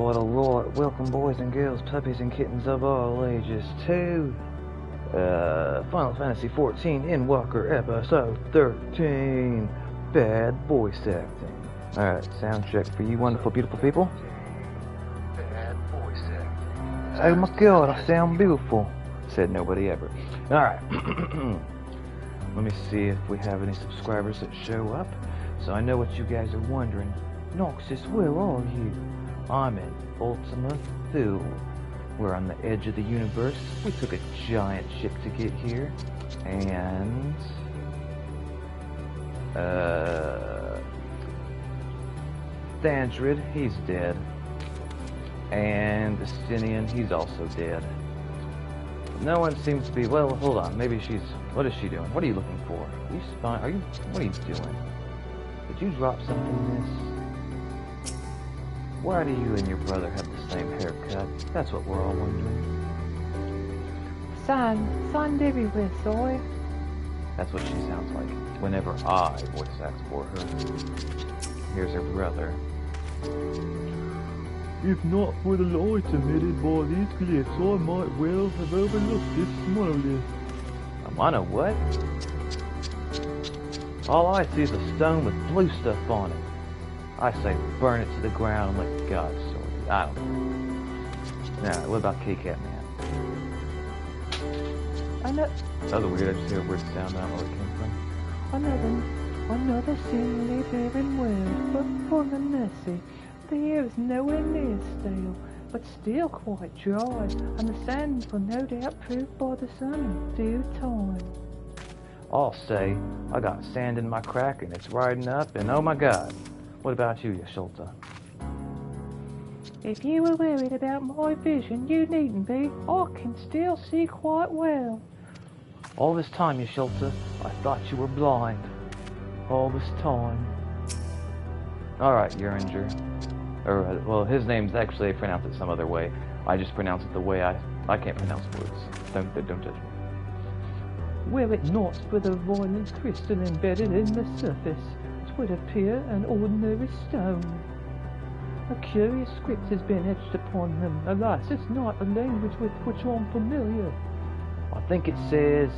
title right. Welcome boys and girls, puppies and kittens of all ages to Final Fantasy 14 Endwalker Episode 13, Bad Voice Acting. Alright, sound check for you wonderful beautiful people. Bad voice acting. Oh my god, I sound beautiful, said nobody ever. Alright, let me see if we have any subscribers that show up. So I know what you guys are wondering. Noxus, where are you? I'm in Ultima Thule. We're on the edge of the universe. We took a giant ship to get here. And Thandrid, he's dead. And Justinian, he's also dead. No one seems to be, well, hold on, maybe she's, what is she doing? What are you looking for? Are you spying? What are you doing? Did you drop something, miss? Why do you and your brother have the same haircut? That's what we're all wondering. Sand everywhere, soy. That's what she sounds like whenever I voice act for her. Here's her brother. If not for the light emitted by these glyphs, I might well have overlooked this monolith. A mono what? All I see is a stone with blue stuff on it. I say burn it to the ground and let God sort it. I don't know. Now, what about K-Cat Man? Other weird, I just hear a weird sound, I don't know where it came from. Another seemingly barren world, but full and messy. The air is nowhere near stale, but still quite dry, and the sands will no doubt prove by the sun in due time. I'll say, I got sand in my crack and it's riding up, and oh my god. What about you, Yashulta? If you were worried about my vision, you needn't be. I can still see quite well. All this time, Yashulta, I thought you were blind. All this time. Alright, Uringer. Or, well, his name's actually, they pronounce it some other way. I just pronounce it the way I can't pronounce words. Don't judge me. Were it not for the violent crystal embedded in the surface, would appear an ordinary stone. A curious script has been etched upon them. Alas, it's not a language with which I'm familiar. I think it says,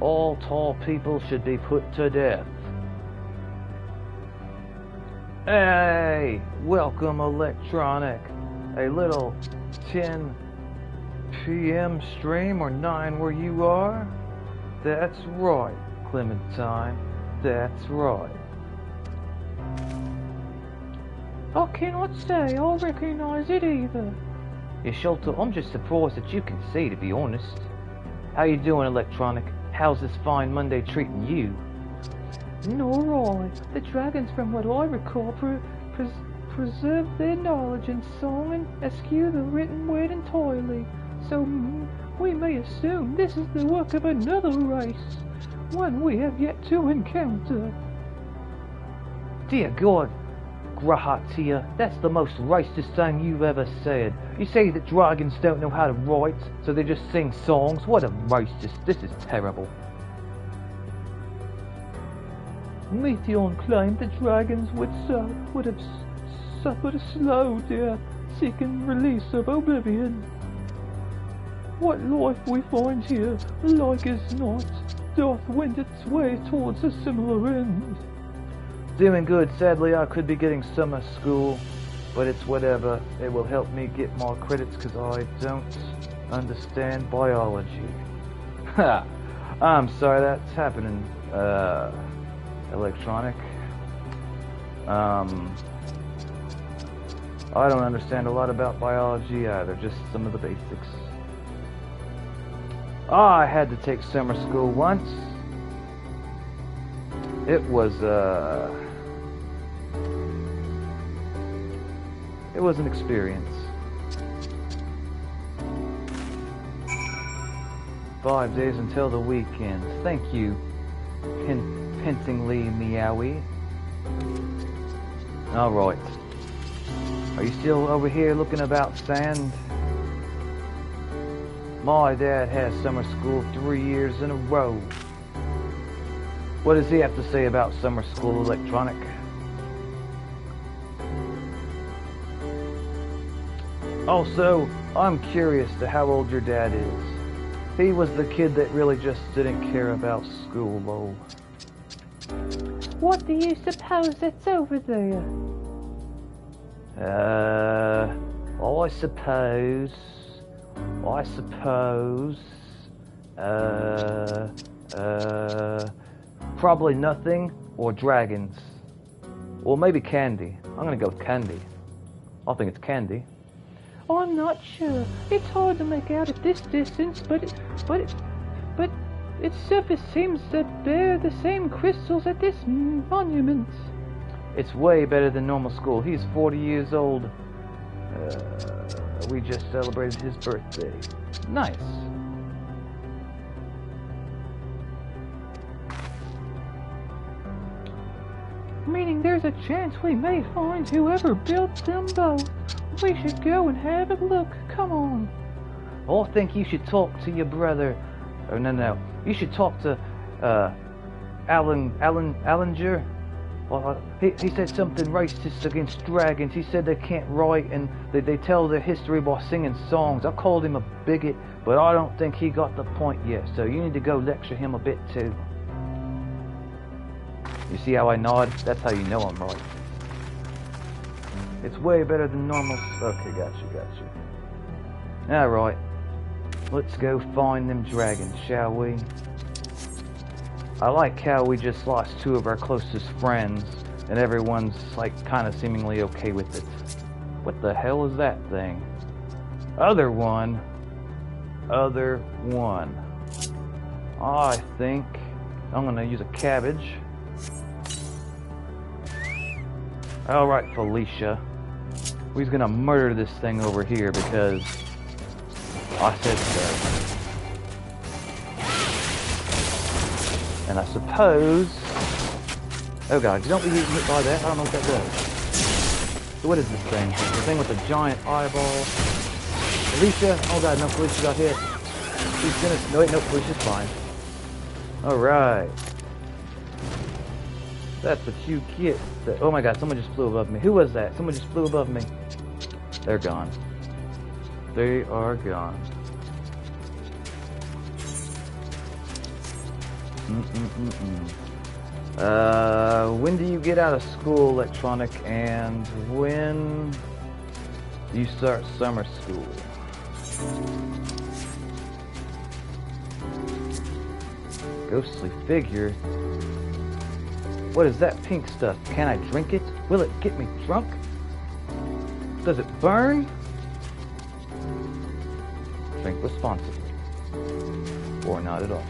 all tall people should be put to death. Hey, welcome Electronic. A little 10 p.m. stream or 9 where you are? That's right, Clementine. That's right. I cannot say I recognize it either. Yashulta, I'm just surprised that you can see, to be honest. How you doing, Electronic? How's this fine Monday treating you? Nor I. The dragons, from what I recall, preserve their knowledge in song and eschew the written word entirely. So we may assume this is the work of another race. One we have yet to encounter. Dear God, Grahatia, that's the most racist thing you've ever said. You say that dragons don't know how to write, so they just sing songs? What a racist. This is terrible. Meteon claimed the dragons would have suffered a slow death, seeking release of oblivion. What life we find here, like as not, doth wend its way towards a similar end. Doing good. Sadly, I could be getting summer school, but it's whatever. It will help me get more credits because I don't understand biology. Ha! I'm sorry that's happening, Electronic. I don't understand a lot about biology either, just some of the basics. I had to take summer school once. It was an experience. 5 days until the weekend. Thank you, Pentingly Meowie. Alright. Are you still over here looking about sand? My dad has summer school 3 years in a row. What does he have to say about summer school, Electronic? Also, I'm curious to how old your dad is. He was the kid that really just didn't care about school, lol. What do you suppose that's over there? Well, I suppose, probably nothing or dragons. Or maybe candy. I'm gonna go with candy. I think it's candy. I'm not sure. It's hard to make out at this distance, but its surface seems to bear the same crystals as this monument. It's way better than normal school. He's 40 years old. We just celebrated his birthday. Nice. Meaning there's a chance we may find whoever built them both. We should go and have a look. Come on. I think you should talk to your brother. Oh, no. You should talk to, Allinger. Well, he said something racist against dragons. He said they can't write and they tell their history by singing songs. I called him a bigot, but I don't think he got the point yet. So you need to go lecture him a bit too. You see how I nod? That's how you know I'm right. It's way better than normal. Okay, got you. Alright. Let's go find them dragons, shall we? I like how we just lost two of our closest friends, and everyone's, like, kind of seemingly okay with it. What the hell is that thing? Other one. I think I'm gonna use a cabbage. Alright, Felicia. We're gonna murder this thing over here because I said so. And I suppose... Oh god, don't be getting hit by that. I don't know what that does. So what is this thing? The thing with the giant eyeball. Felicia? Oh god, no, Felicia got hit. She's gonna... No, wait, no, Felicia's fine. Alright. That's what you get. Oh my god, someone just flew above me. Who was that? Someone just flew above me. They're gone. They are gone. When do you get out of school, Electronic, and when do you start summer school? Ghostly figure? What is that pink stuff? Can I drink it? Will it get me drunk? Does it burn? Drink responsibly. Or not at all.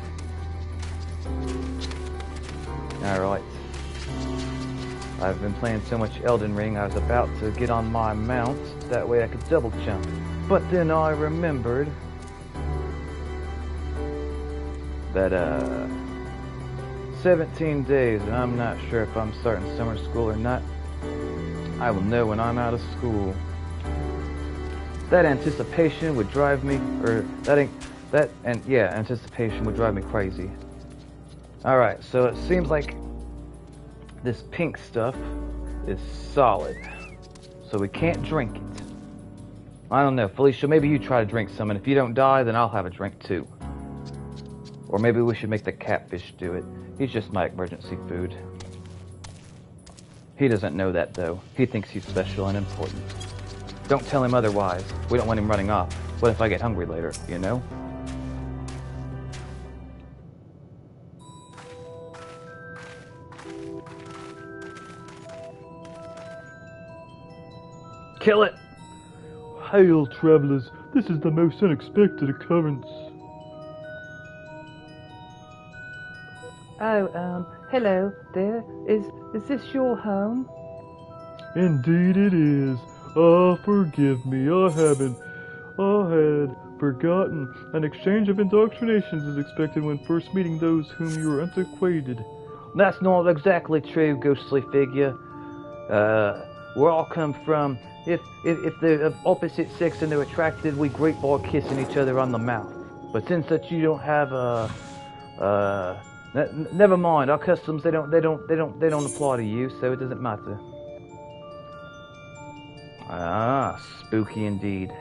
Alright. I've been playing so much Elden Ring, I was about to get on my mount. That way I could double jump. But then I remembered that, 17 days, and I'm not sure if I'm starting summer school or not. I will know when I'm out of school. That anticipation would drive me, anticipation would drive me crazy. Alright, so it seems like this pink stuff is solid. So we can't drink it. I don't know, Felicia, maybe you try to drink some, and if you don't die, then I'll have a drink too. Or maybe we should make the catfish do it. He's just my emergency food. He doesn't know that, though. He thinks he's special and important. Don't tell him otherwise. We don't want him running off. What if I get hungry later, you know? Kill it! Hail, travelers. This is the most unexpected occurrence. Oh, hello there. Is this your home? Indeed it is. Ah, forgive me. I had forgotten. An exchange of indoctrinations is expected when first meeting those whom you are unacquainted. That's not exactly true, ghostly figure. We all come from... If the opposite sex and they're attracted, we greet by kissing each other on the mouth. But since that you don't have never mind. Our customs they don't apply to you, so it doesn't matter. Ah, spooky indeed.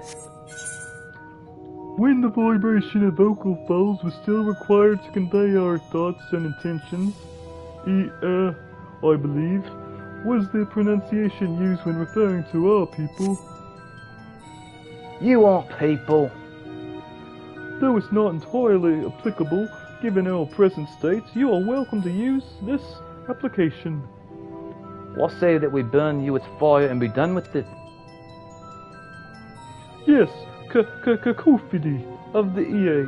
When the vibration of vocal folds was still required to convey our thoughts and intentions, I believe, was the pronunciation used when referring to our people. You want people? Though it's not entirely applicable, given our present state, you are welcome to use this application. Well, I'll say that we burn you with fire and be done with it. Yes, Kakofidi of the EA.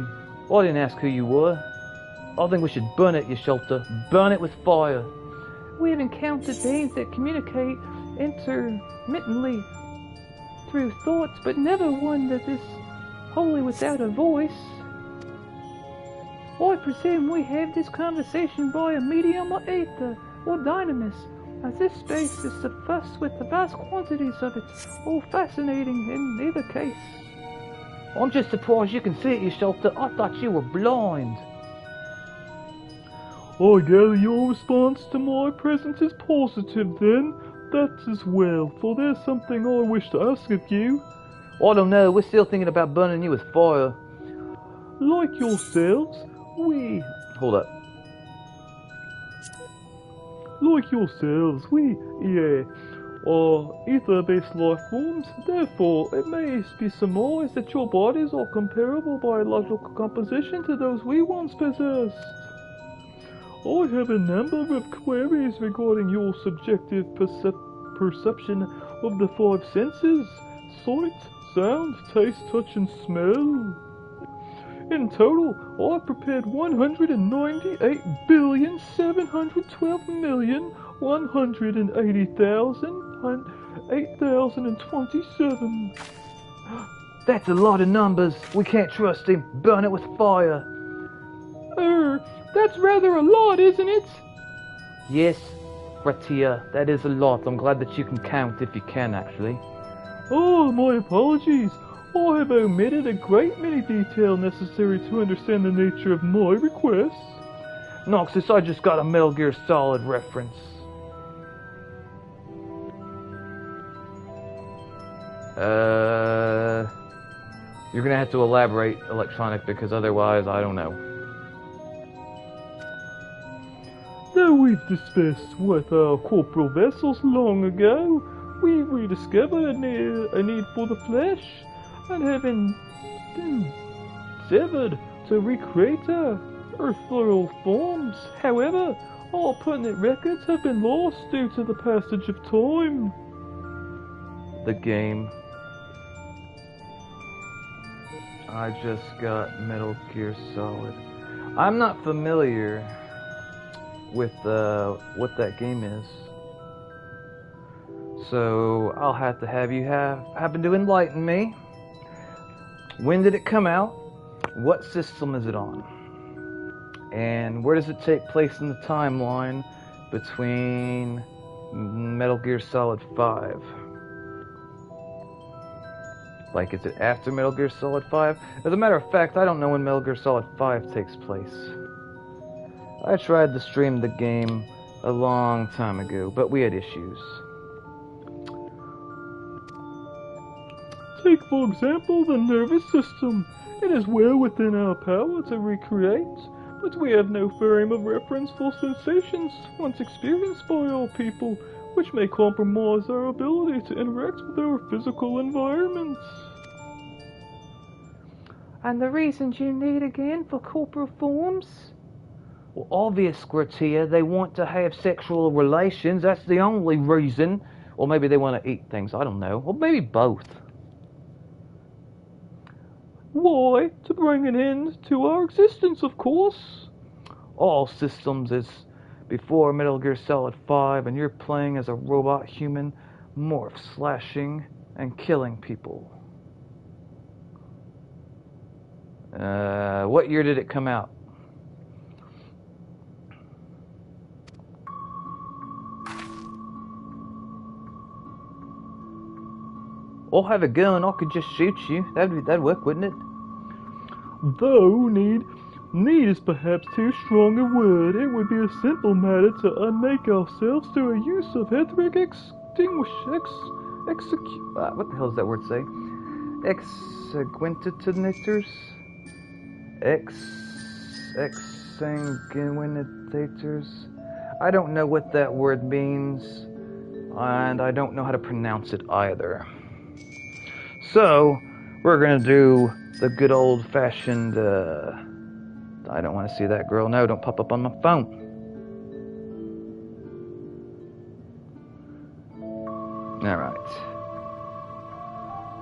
Well, I didn't ask who you were. I think we should burn it, you shelter. Burn it with fire. We have encountered beings that communicate intermittently through thoughts, but never one that is wholly without a voice. I presume we have this conversation by a medium or ether or dynamis, as this space is suffused with the vast quantities of it, all fascinating in either case. I'm just surprised you can see it, you shelter. I thought you were blind. I gather your response to my presence is positive then. That as well, for there's something I wish to ask of you. I don't know, we're still thinking about burning you with fire. Like yourselves, we... Hold up. Like yourselves, we, are ether-based life forms. Therefore, it may be surmised that your bodies are comparable biological composition to those we once possessed. I have a number of queries regarding your subjective perception of the five senses: sight, sound, taste, touch, and smell. In total, I prepared 198,712,180,008,027. That's a lot of numbers. We can't trust him. Burn it with fire. That's rather a lot, isn't it? Yes, Ratia, that is a lot. I'm glad that you can count if you can, actually. Oh, my apologies. I have omitted a great many details necessary to understand the nature of my request. Noxus, I just got a Metal Gear Solid reference. You're gonna have to elaborate, Electronic, because otherwise I don't know. Though we've dispersed with our corporal vessels long ago, we rediscovered a need for the flesh, and having been severed to recreate our earthly forms. However, all pertinent records have been lost due to the passage of time. The game. I just got Metal Gear Solid. I'm not familiar with what that game is, so I'll have to have you happen to enlighten me. When did it come out? What system is it on? And where does it take place in the timeline between Metal Gear Solid 5? Like, is it after Metal Gear Solid 5? As a matter of fact, I don't know when Metal Gear Solid 5 takes place. I tried to stream the game a long time ago, but we had issues. Take, for example, the nervous system. It is well within our power to recreate, but we have no frame of reference for sensations once experienced by our people, which may compromise our ability to interact with our physical environments. And the reasons you need again for corporal forms? Well, obvious, Gratia, they want to have sexual relations. That's the only reason. Or maybe they want to eat things. I don't know. Or maybe both. Why? To bring an end to our existence, of course. All systems is before Metal Gear Solid 5, and you're playing as a robot human morph, slashing and killing people. What year did it come out? I'll have a gun, I could just shoot you. That'd work, wouldn't it? Though need is perhaps too strong a word. It would be a simple matter to unmake ourselves through a use of etheric what the hell does that word say? Exsanguinators? Exsanguinators? I don't know what that word means, and I don't know how to pronounce it either. So, we're gonna do the good old-fashioned, I don't want to see that girl. No, don't pop up on my phone.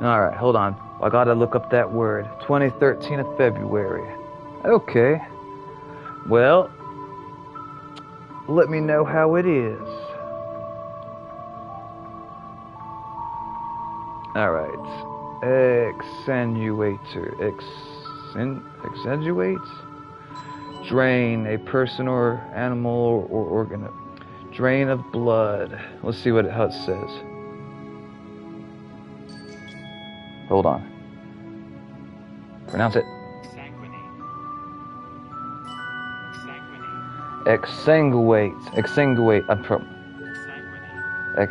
Alright, hold on. I gotta look up that word. 2013 of February. Okay. Well, let me know how it is. Alright. Extenuator. Extenuate? Drain a person or animal or organ. Drain of blood. Let's see how it says. Hold on. Pronounce it. Exsanguinate. Exsanguinate.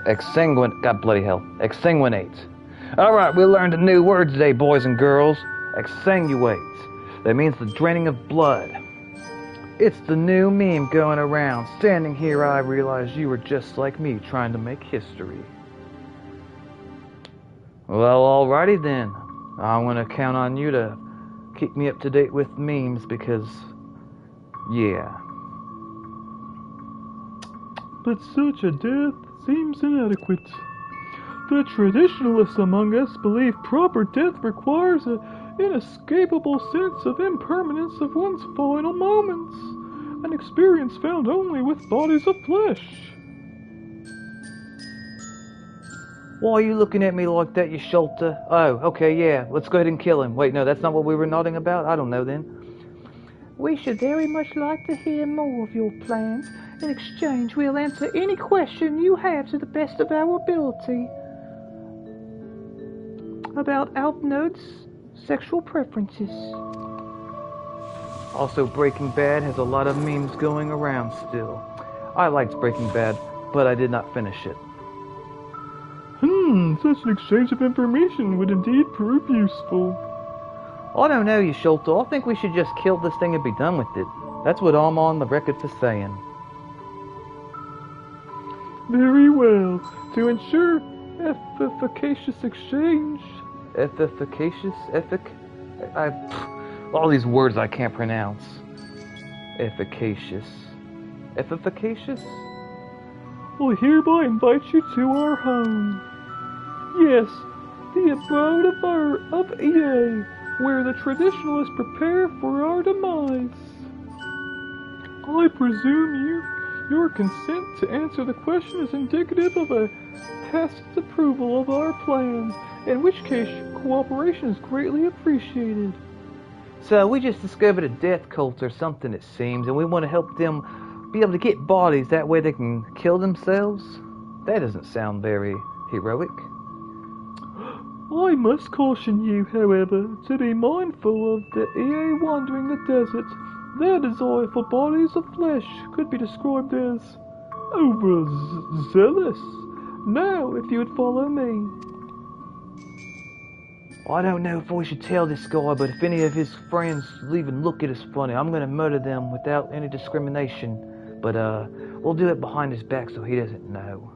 Exsanguinate. God bloody hell. Exsanguinate. Alright, we learned a new word today, boys and girls. Exsanguinate. That means the draining of blood. It's the new meme going around. Standing here, I realized you were just like me, trying to make history. Well, alrighty then. I'm gonna count on you to keep me up to date with memes because, yeah. But such a death seems inadequate. The traditionalists among us believe proper death requires an inescapable sense of impermanence of one's final moments, an experience found only with bodies of flesh. Why are you looking at me like that, you Schulter? Oh, okay, yeah, let's go ahead and kill him. Wait, no, that's not what we were nodding about? I don't know then. We should very much like to hear more of your plans. In exchange, we'll answer any question you have to the best of our ability about Alpnode's sexual preferences. Also, Breaking Bad has a lot of memes going around still. I liked Breaking Bad, but I did not finish it. Such an exchange of information would indeed prove useful. I don't know, you Schulter. I think we should just kill this thing and be done with it. That's what I'm on the record for saying. Very well. To ensure efficacious exchange. All these words I can't pronounce. Efficacious. Efficacious? I hereby invite you to our home. Yes, the abode of EA, where the traditionalists prepare for our demise. I presume your consent to answer the question is indicative of a tacit approval of our plans, in which case cooperation is greatly appreciated. So we just discovered a death cult or something, it seems, and we want to help them be able to get bodies, that way they can kill themselves? That doesn't sound very heroic. I must caution you, however, to be mindful of the EA wandering the desert. Their desire for bodies of flesh could be described as overzealous. Now, if you would follow me. I don't know if we should tell this guy, but if any of his friends even look at us funny, I'm gonna murder them without any discrimination. But, we'll do it behind his back so he doesn't know.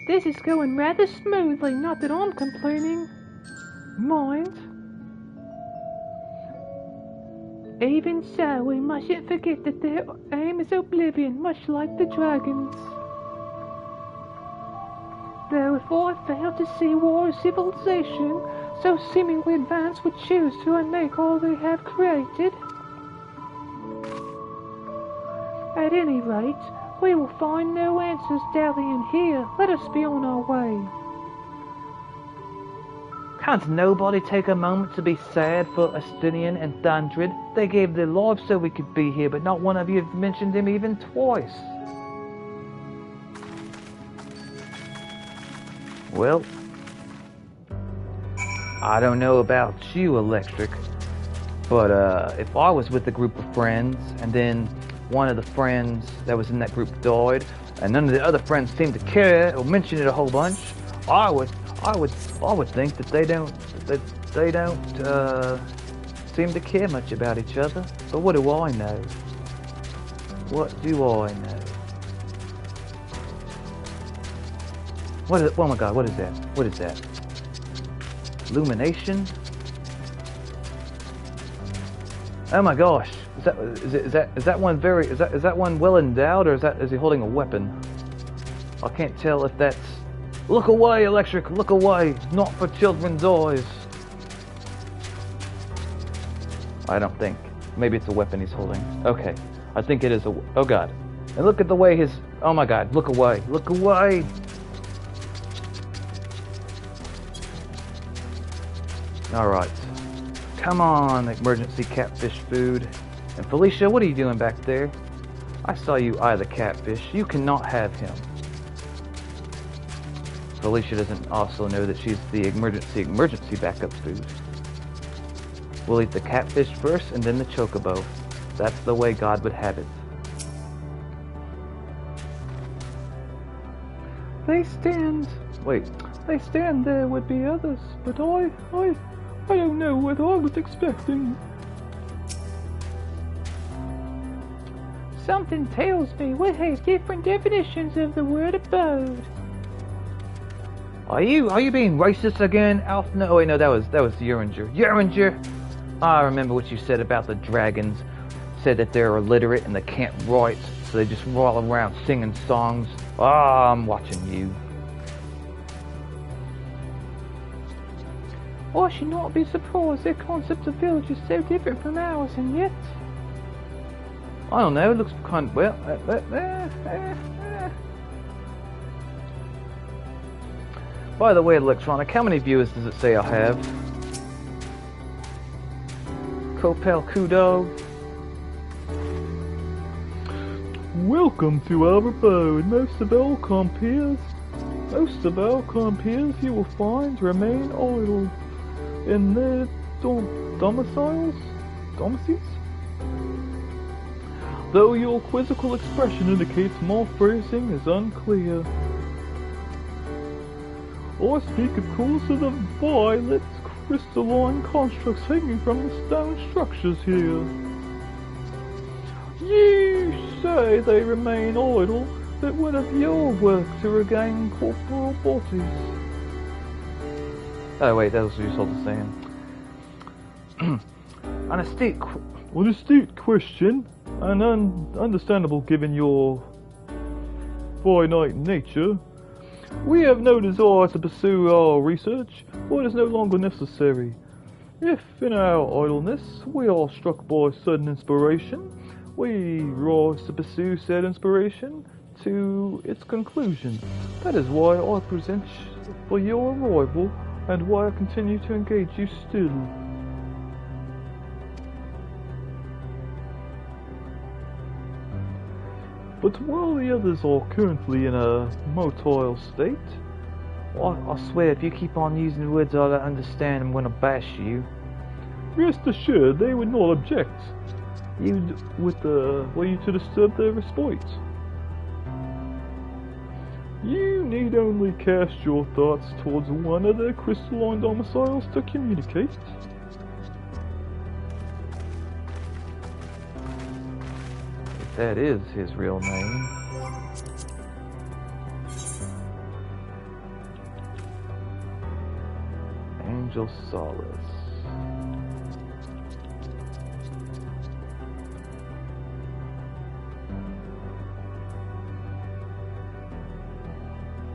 This is going rather smoothly, not that I'm complaining. Mind? Even so, we mustn't forget that their aim is oblivion, much like the dragons. Though if I fail to see why a civilization so seemingly advanced would choose to unmake all they have created. At any rate, we will find no answers dallying here. Let us be on our way. Can't nobody take a moment to be sad for Astinian and Thandrid? They gave their lives so we could be here, but not one of you have mentioned him even twice. Well, I don't know about you, Electric, but if I was with a group of friends and then one of the friends that was in that group died and none of the other friends seemed to care or mention it a whole bunch, I would think that they don't seem to care much about each other. But what do I know? What do I know? Oh my God! What is that? What is that? Illumination? Oh my gosh! Is that one well endowed, or is he holding a weapon? I can't tell if that's. Look away, Electric! Look away! Not for children's eyes. I don't think. Maybe it's a weapon he's holding. Okay, I think it is a. Oh God! And look at the way his. Oh my God! Look away! Look away! All right. Come on, emergency catfish food. And Felicia, what are you doing back there? I saw you eye the catfish. You cannot have him. Felicia doesn't also know that she's the emergency backup food. We'll eat the catfish first and then the chocobo. That's the way God would have it. They stand there with the others, but I don't know what I was expecting. Something tells me we have different definitions of the word abode. Are you being racist again, Alf? No, wait, no, that was Uringer. Uringer! I remember what you said about the dragons. Said that they're illiterate and they can't write, so they just roll around singing songs. Ah, I'm watching you. I should not be surprised their concept of village is so different from ours, and yet... I don't know, it looks kind of... well... By the way, Electronic, how many viewers does it say I have? Copel Kudo. Welcome to our abode. Most of our compeers you will find remain idle in their domiciles? Though your quizzical expression indicates more phrasing is unclear. I speak, of course, of the violet crystalline constructs hanging from the stone structures here. You say they remain idle, but what of your work to regain corporeal bodies? Oh wait, that was what you told us saying. An astute question, and understandable given your finite nature. We have no desire to pursue our research, for it is no longer necessary. If, in our idleness, we are struck by sudden inspiration, we rise to pursue said inspiration to its conclusion. That is why I present for your arrival, and why I continue to engage you still. But while the others are currently in a motile state... I swear, if you keep on using words I don't understand, I'm gonna bash you. Rest assured, they would not object. Were you to disturb their respite. You need only cast your thoughts towards one of their crystalline domiciles to communicate. That is his real name. Angel Solace.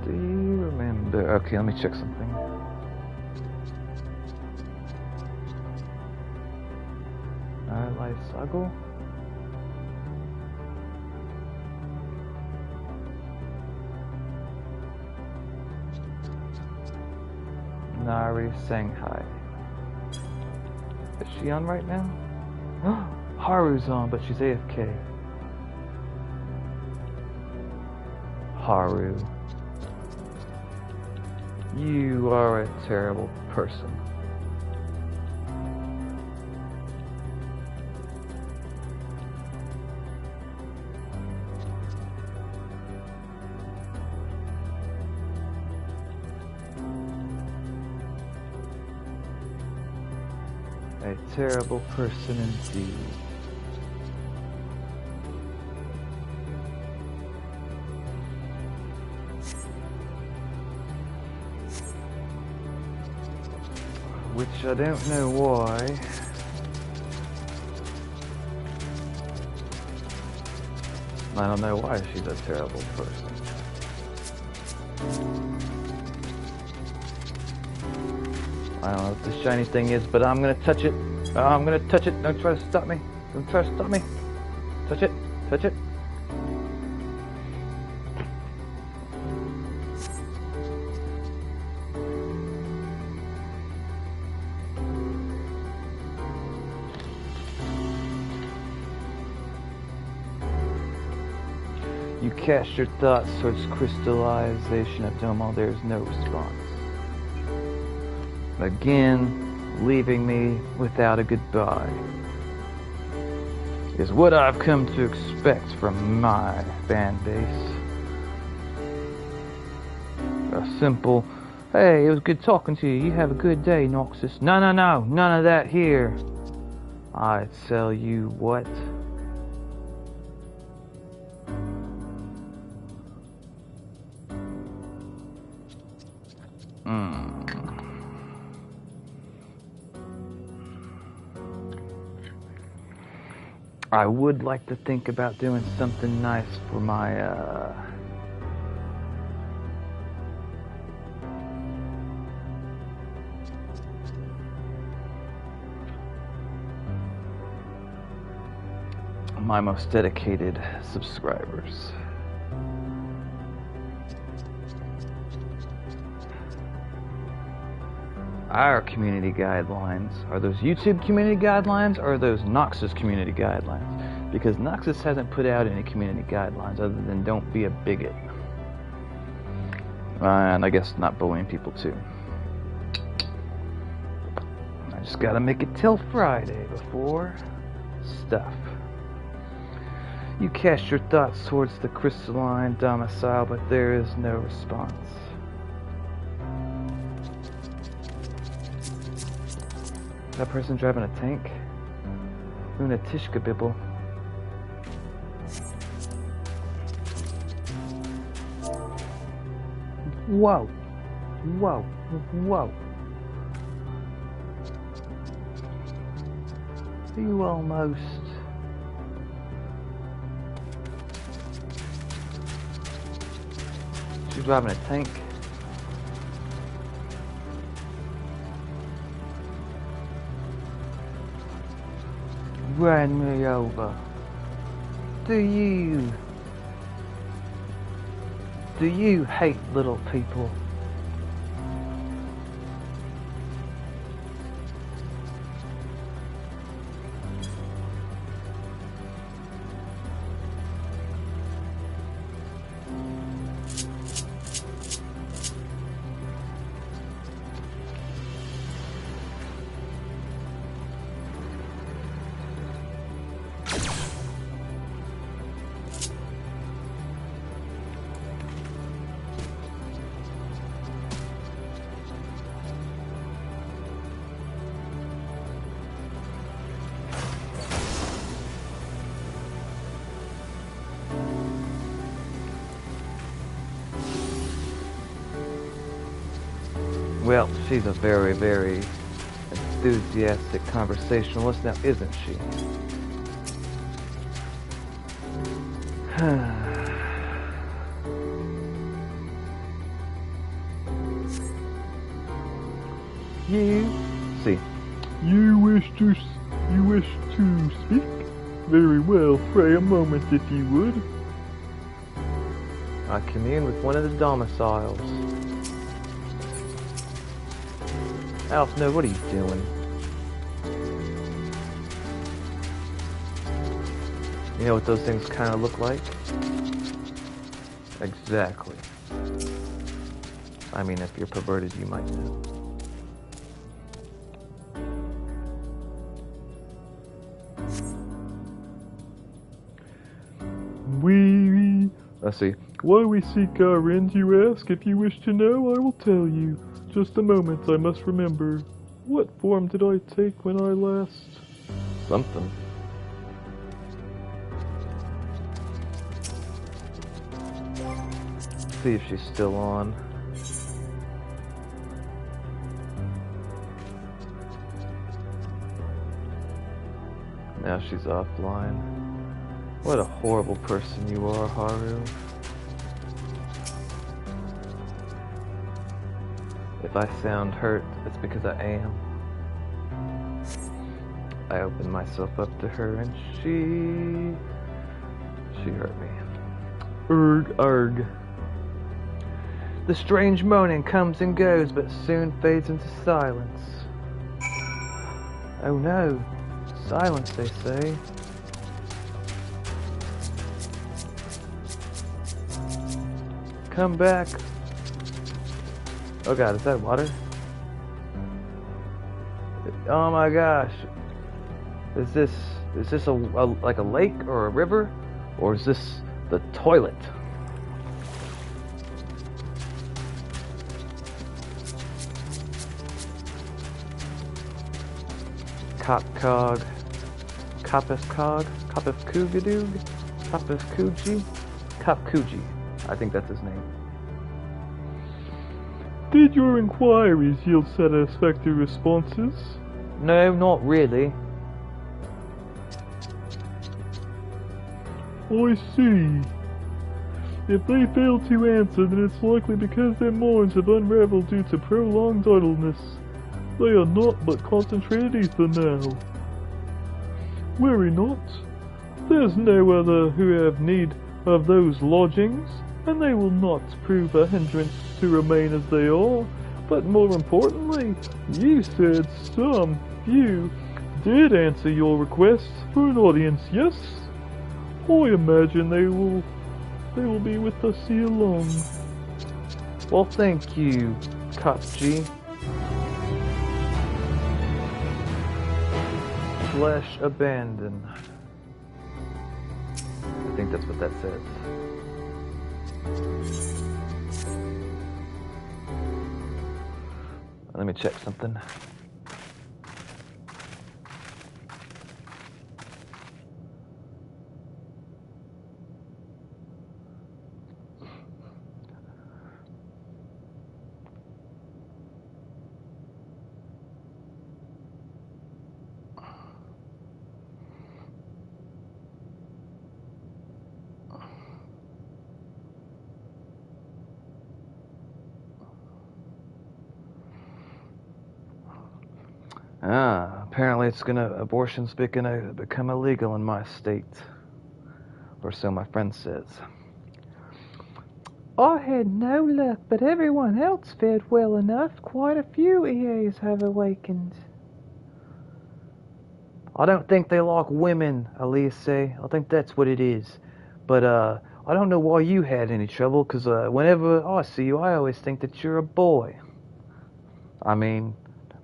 Do you remember? Okay, let me check something. Alai Sago? Nari Shanghai. Is she on right now? Haru's on, but she's AFK. Haru. You are a terrible person. A terrible person indeed. Which I don't know why. I don't know why she's a terrible person. I don't know what the shiny thing is, but I'm gonna touch it. I'm gonna touch it. Don't try to stop me. Don't try to stop me. Touch it. Touch it. You cast your thoughts towards crystallization of Domo. There is no response. Again, leaving me without a goodbye is what I've come to expect from my fan base. A simple, hey, it was good talking to you. You have a good day, Noxus. No, no, no. None of that here. I tell you what. I would like to think about doing something nice for my most dedicated subscribers. Our community guidelines, are those YouTube community guidelines or are those Noxus community guidelines? Because Noxus hasn't put out any community guidelines other than don't be a bigot. And I guess not bullying people too. I just gotta make it till Friday before stuff. You cast your thoughts towards the crystalline domicile, but there is no response. That person driving a tank? Una Tishka Bibble. Whoa. Whoa. Whoa. You almost... She's driving a tank. Ran me over. Do you hate little people? Well, she's a very, very enthusiastic conversationalist now, isn't she? See. You wish to speak? Very well, pray a moment if you would. I commune with one of the domiciles. Alf, no, what are you doing? You know what those things kind of look like? Exactly. I mean, if you're perverted, you might know. Let's see. Why we seek our end, you ask? If you wish to know, I will tell you. Just a moment, I must remember. What form did I take when I last... Something. See if she's still on. Now she's offline. What a horrible person you are, Haru. If I sound hurt, it's because I am. I opened myself up to her and she hurt me. Arg. The strange moaning comes and goes, but soon fades into silence. Oh no, silence, they say. Come back. Oh god, is that water? Oh my gosh. Is this like a lake or a river? Or is this the toilet? Kopcog, Kopkuji. I think that's his name. Did your inquiries yield satisfactory responses? No, not really. I see. If they fail to answer, then it's likely because their minds have unraveled due to prolonged idleness. They are not but concentrated ether now. Worry not. There's no other who have need of those lodgings, and they will not prove a hindrance to remain as they are. But more importantly, you said some few did answer your request for an audience, yes? I imagine they will be with us here long. Well, thank you, Kopji. Flesh abandoned. I think that's what that says. Let me check something. Apparently abortion's gonna become illegal in my state. Or so my friend says. I had no luck, but everyone else fared well enough. Quite a few EAs have awakened. I don't think they like women, Elise. I think that's what it is. But, I don't know why you had any trouble, because whenever I see you, I always think that you're a boy. I mean,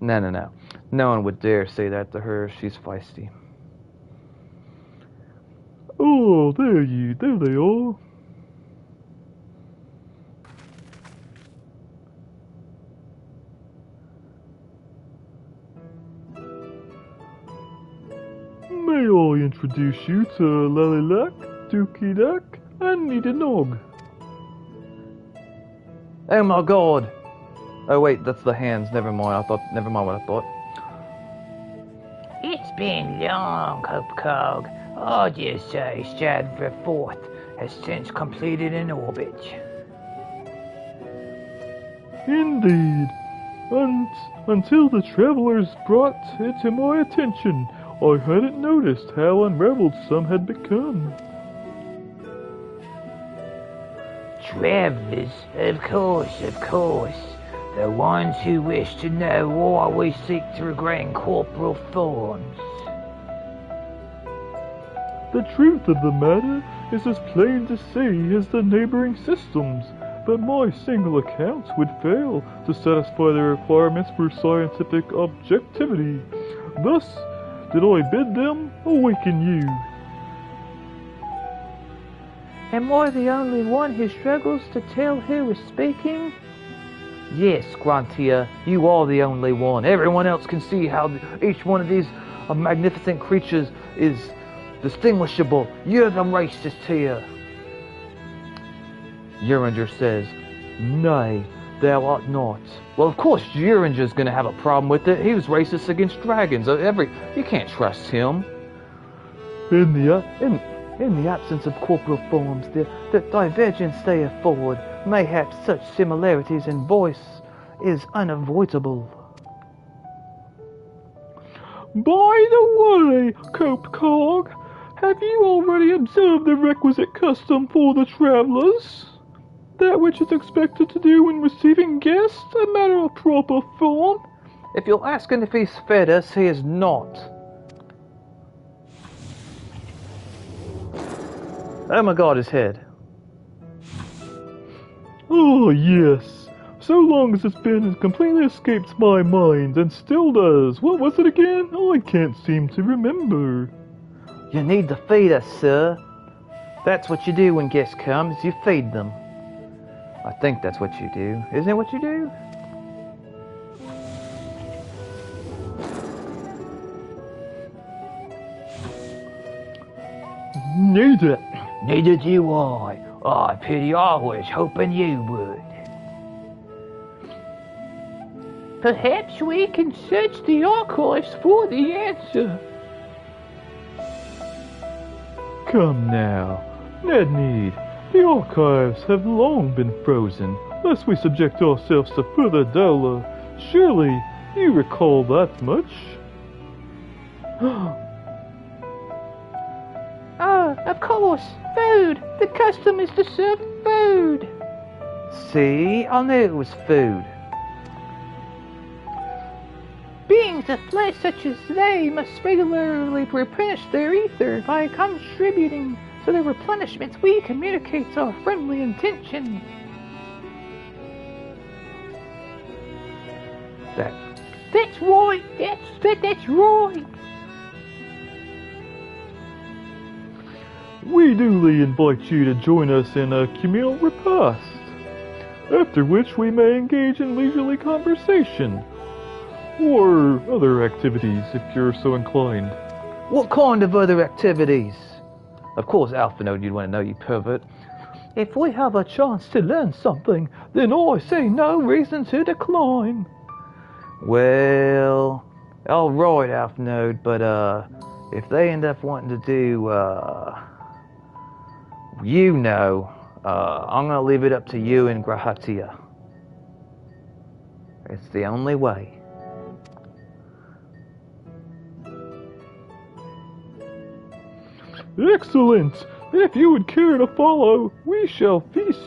no. No one would dare say that to her. She's feisty. Oh, there they are. May I introduce you to Lalilak, Dookie Duck, and Needanog? Oh my god! Oh wait, that's the hands. Never mind what I thought. It's been long, Kopcog. I'll just say FF14 has since completed an orbit. Indeed. Until the travelers brought it to my attention, I hadn't noticed how unraveled some had become. Travelers, of course. The ones who wish to know always seek to regain corporal forms. The truth of the matter is as plain to see as the neighboring systems, but my single account would fail to satisfy the requirements for scientific objectivity. Thus, did I bid them awaken you. Am I the only one who struggles to tell who is speaking? Yes, Gruntia, you are the only one. Everyone else can see how each one of these magnificent creatures is distinguishable. You're the racist here. Uringer says, Nay, thou art not. Well, of course, Uringer's gonna have a problem with it. He was racist against dragons. You can't trust him. In the absence of corporeal forms, the divergence they afford, mayhap such similarities in voice, is unavoidable. By the way, Copecog, have you already observed the requisite custom for the travellers? That which is expected to do when receiving guests, a matter of proper form? If you're asking if he's fed us, he is not. Oh my god, his head. Oh, yes. So long as this bin has completely escaped my mind, and still does. What was it again? Oh, I can't seem to remember. You need to feed us, sir. That's what you do when guests come, is you feed them. I think that's what you do. Isn't it what you do? Neither do I. I pity I was hoping you would. Perhaps we can search the archives for the answer. Come now. Ned Need, the archives have long been frozen, lest we subject ourselves to further dolo. Surely you recall that much? Of course, food. The custom is to serve food. See? I knew it was food. Beings of flesh such as they must regularly replenish their ether by contributing to the replenishments. We communicate our friendly intention. That's right. That's right. We duly invite you to join us in a communal repast, after which we may engage in leisurely conversation, or other activities if you're so inclined. What kind of other activities? Of course, Alpha Node, you'd want to know, you pervert. If we have a chance to learn something, then I see no reason to decline. Well, alright, Alpha Node, but if they end up wanting to do, I'm gonna leave it up to you and Grahatia. It's the only way. Excellent! If you would care to follow, we shall feast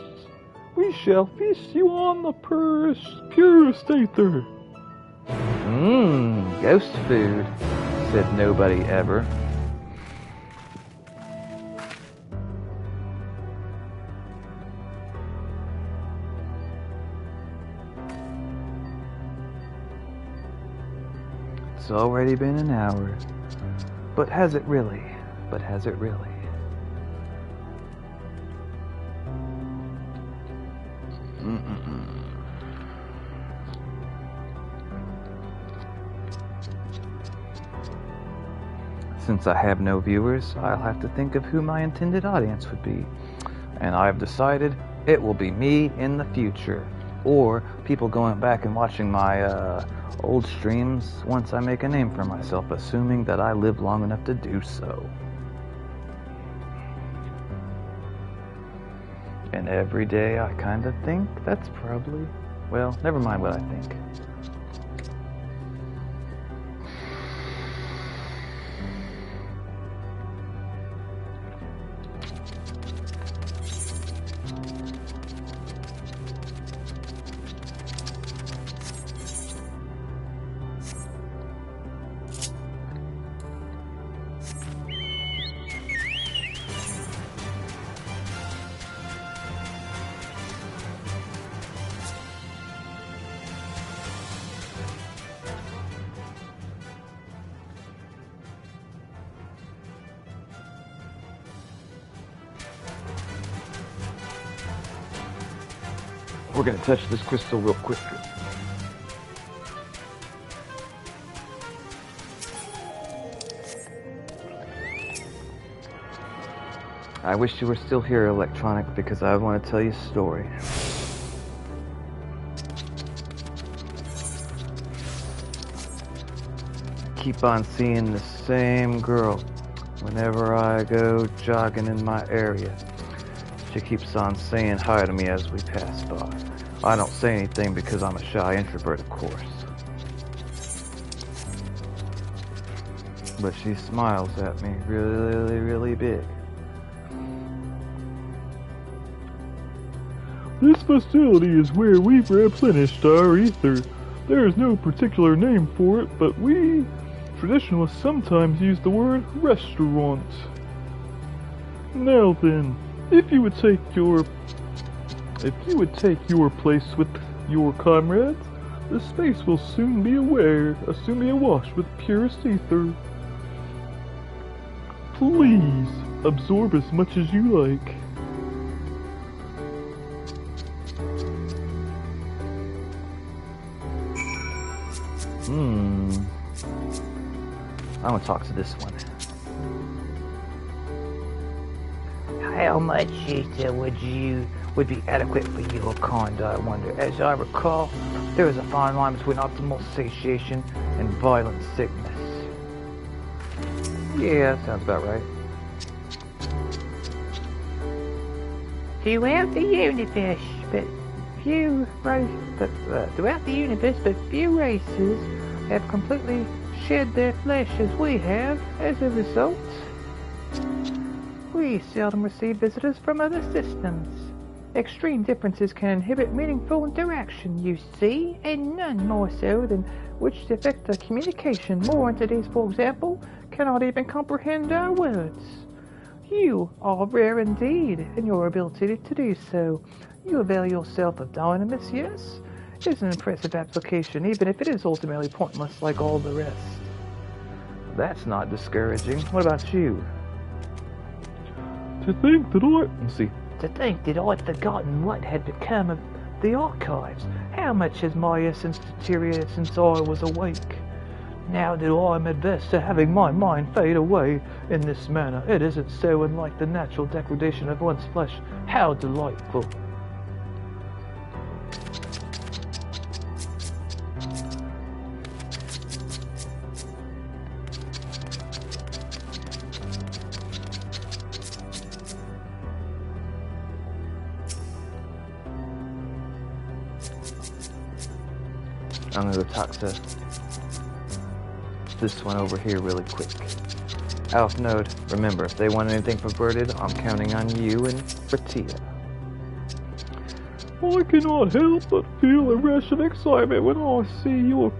you on the purest aether. Ghost food, said nobody ever. It's already been an hour. But has it really? Since I have no viewers, I'll have to think of who my intended audience would be. And I've decided it will be me in the future. Or people going back and watching my old streams once I make a name for myself, assuming that I live long enough to do so. And every day I kind of think that's probably... Well, never mind what I think. We're gonna touch this crystal real quick. I wish you were still here, Electronic, because I want to tell you a story. Keep on seeing the same girl whenever I go jogging in my area. She keeps on saying hi to me as we pass by. I don't say anything because I'm a shy introvert, of course. But she smiles at me really, really big. This facility is where we've replenished our ether. There is no particular name for it, but we traditionalists sometimes use the word restaurant. Now then, if you would take your place with your comrades, the space will soon be awash with purest ether. Please absorb as much as you like. I want to talk to this one. How much ether would be adequate for your kind, I wonder? As I recall, there is a fine line between optimal satiation and violent sickness. Yeah, that sounds about right. Throughout the universe, but few races have completely shed their flesh as we have. As a result, we seldom receive visitors from other systems. Extreme differences can inhibit meaningful interaction, you see, and none more so than which affect the communication. More entities, for example, cannot even comprehend our words. You are rare indeed in your ability to do so. You avail yourself of Dynamis, yes? It is an impressive application, even if it is ultimately pointless like all the rest. That's not discouraging. What about you? To think that To think that I'd forgotten what had become of the archives. How much has my essence deteriorated since I was awake? Now that I am adverse to having my mind fade away in this manner, it isn't so unlike the natural degradation of one's flesh. How delightful. I'm gonna go talk to this one over here really quick. Alpha Node, remember, if they want anything perverted, I'm counting on you and Bertia. I cannot help but feel a rush of excitement when I see your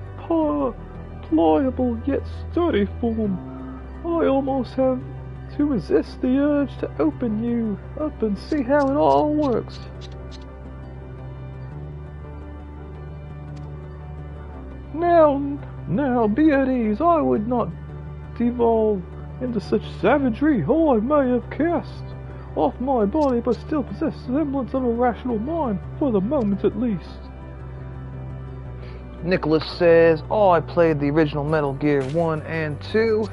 pliable yet sturdy form. I almost have to resist the urge to open you up and see how it all works. Now, be at ease. I would not devolve into such savagery. I may have cast off my body, but still possess semblance of a rational mind, for the moment at least. Nicholas says, I played the original Metal Gear 1 and 2.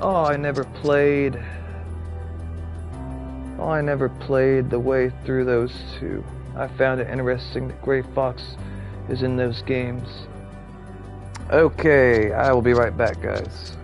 I never played the way through those two. I found it interesting that Gray Fox is in those games. Okay, I will be right back, guys.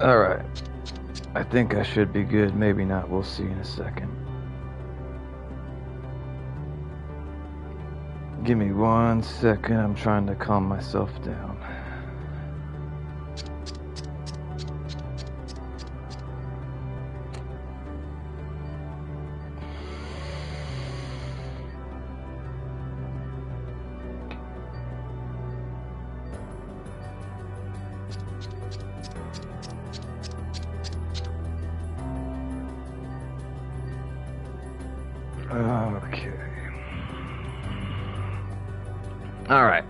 Alright. I think I should be good. Maybe not. We'll see in a second. Give me 1 second. I'm trying to calm myself down. Okay. Alright.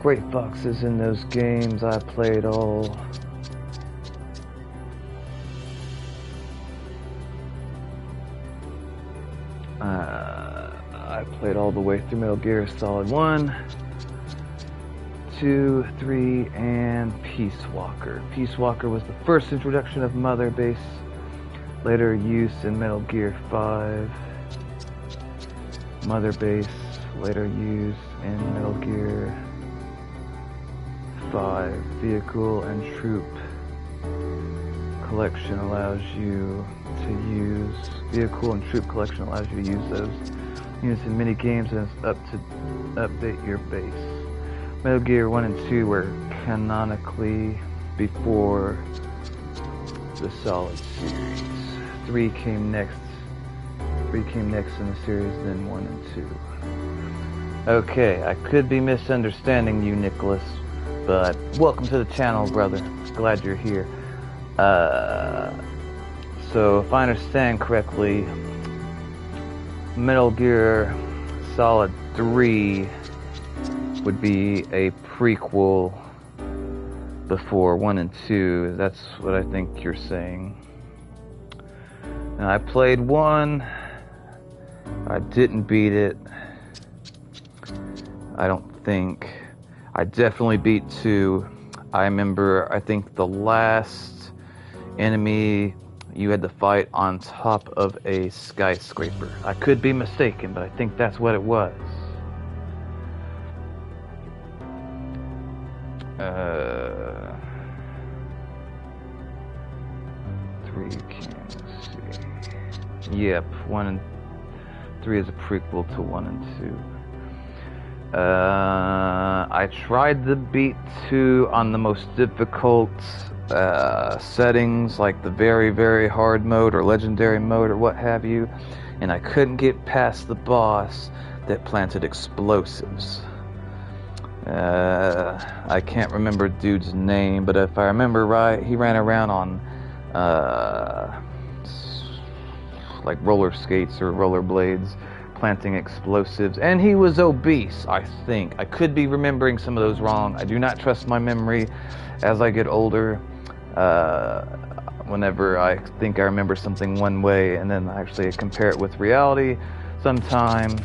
Great foxes in those games. I played all. I played all the way through Metal Gear Solid 1, 2, 3, and Peace Walker. Peace Walker was the first introduction of Mother Base. Later use in Metal Gear 5. Mother Base, later use in Metal Gear 5. Vehicle and troop collection allows you to use... Vehicle and troop collection allows you to use those units in mini games, and it's up to update your base. Metal Gear 1 and 2 were canonically before the Solid series. 3 came next. 3 came next in the series, then 1 and 2. Okay, I could be misunderstanding you, Nicholas, but welcome to the channel, brother. Glad you're here. So, if I understand correctly, Metal Gear Solid 3 would be a prequel before 1 and 2. That's what I think you're saying. And I played 1. I didn't beat it. I don't think. I definitely beat 2. I remember, I think the last enemy you had to fight on top of a skyscraper. I could be mistaken, but I think that's what it was. 3 can't see. Yep, 1 and 3 is a prequel to 1 and 2. I tried to beat 2 on the most difficult settings, like the very, very hard mode or legendary mode or what have you, and I couldn't get past the boss that planted explosives. I can't remember dude's name, but if I remember right, he ran around on like roller skates or roller blades, planting explosives, and he was obese, I think. I could be remembering some of those wrong. I do not trust my memory as I get older. Whenever I think I remember something one way and then actually compare it with reality, sometimes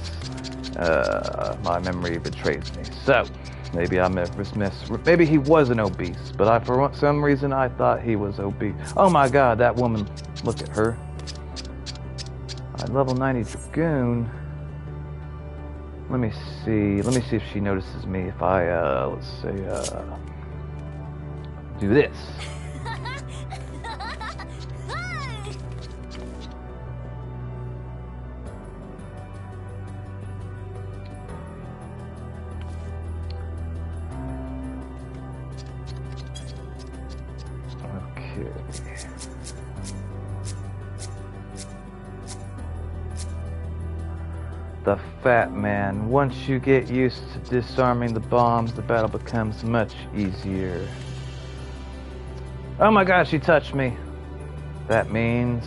my memory betrays me. So maybe I maybe he wasn't obese, but for some reason I thought he was obese. Oh my god, that woman, look at her. Level 90 Dragoon. Let me see if she notices me if I let's say do this. Okay. The Fat Man. Once you get used to disarming the bombs, the battle becomes much easier. Oh my god, she touched me. That means...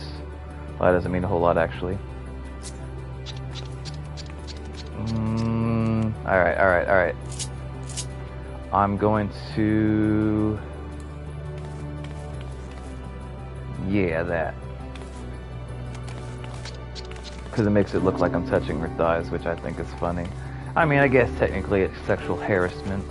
well, that doesn't mean a whole lot, actually. Alright. I'm going to... yeah, that. Because it makes it look like I'm touching her thighs, which I think is funny. I mean, I guess technically it's sexual harassment.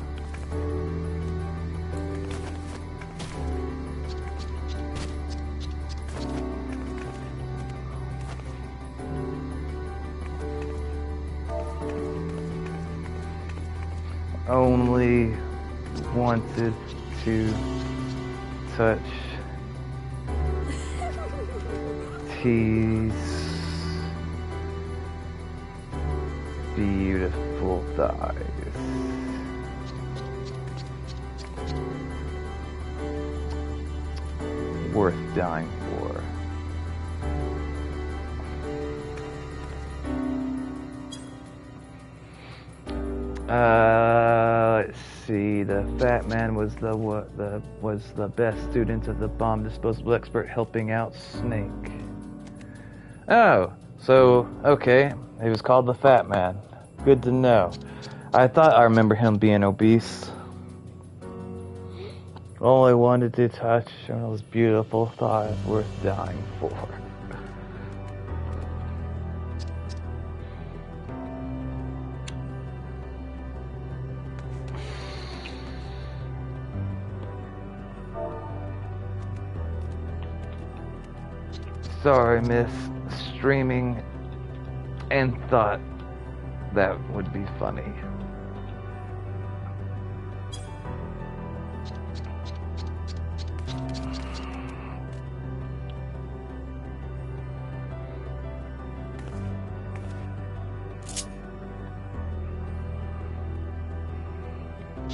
Only wanted to touch, tease, beautiful thighs. Worth dying for. Let's see. The fat man was the best student of the bomb disposable expert helping out Snake. Oh, so okay, he was called the fat man. Good to know. I thought I remember him being obese. All I wanted to touch on those beautiful thighs worth dying for. Sorry, miss. Streaming and thought that would be funny.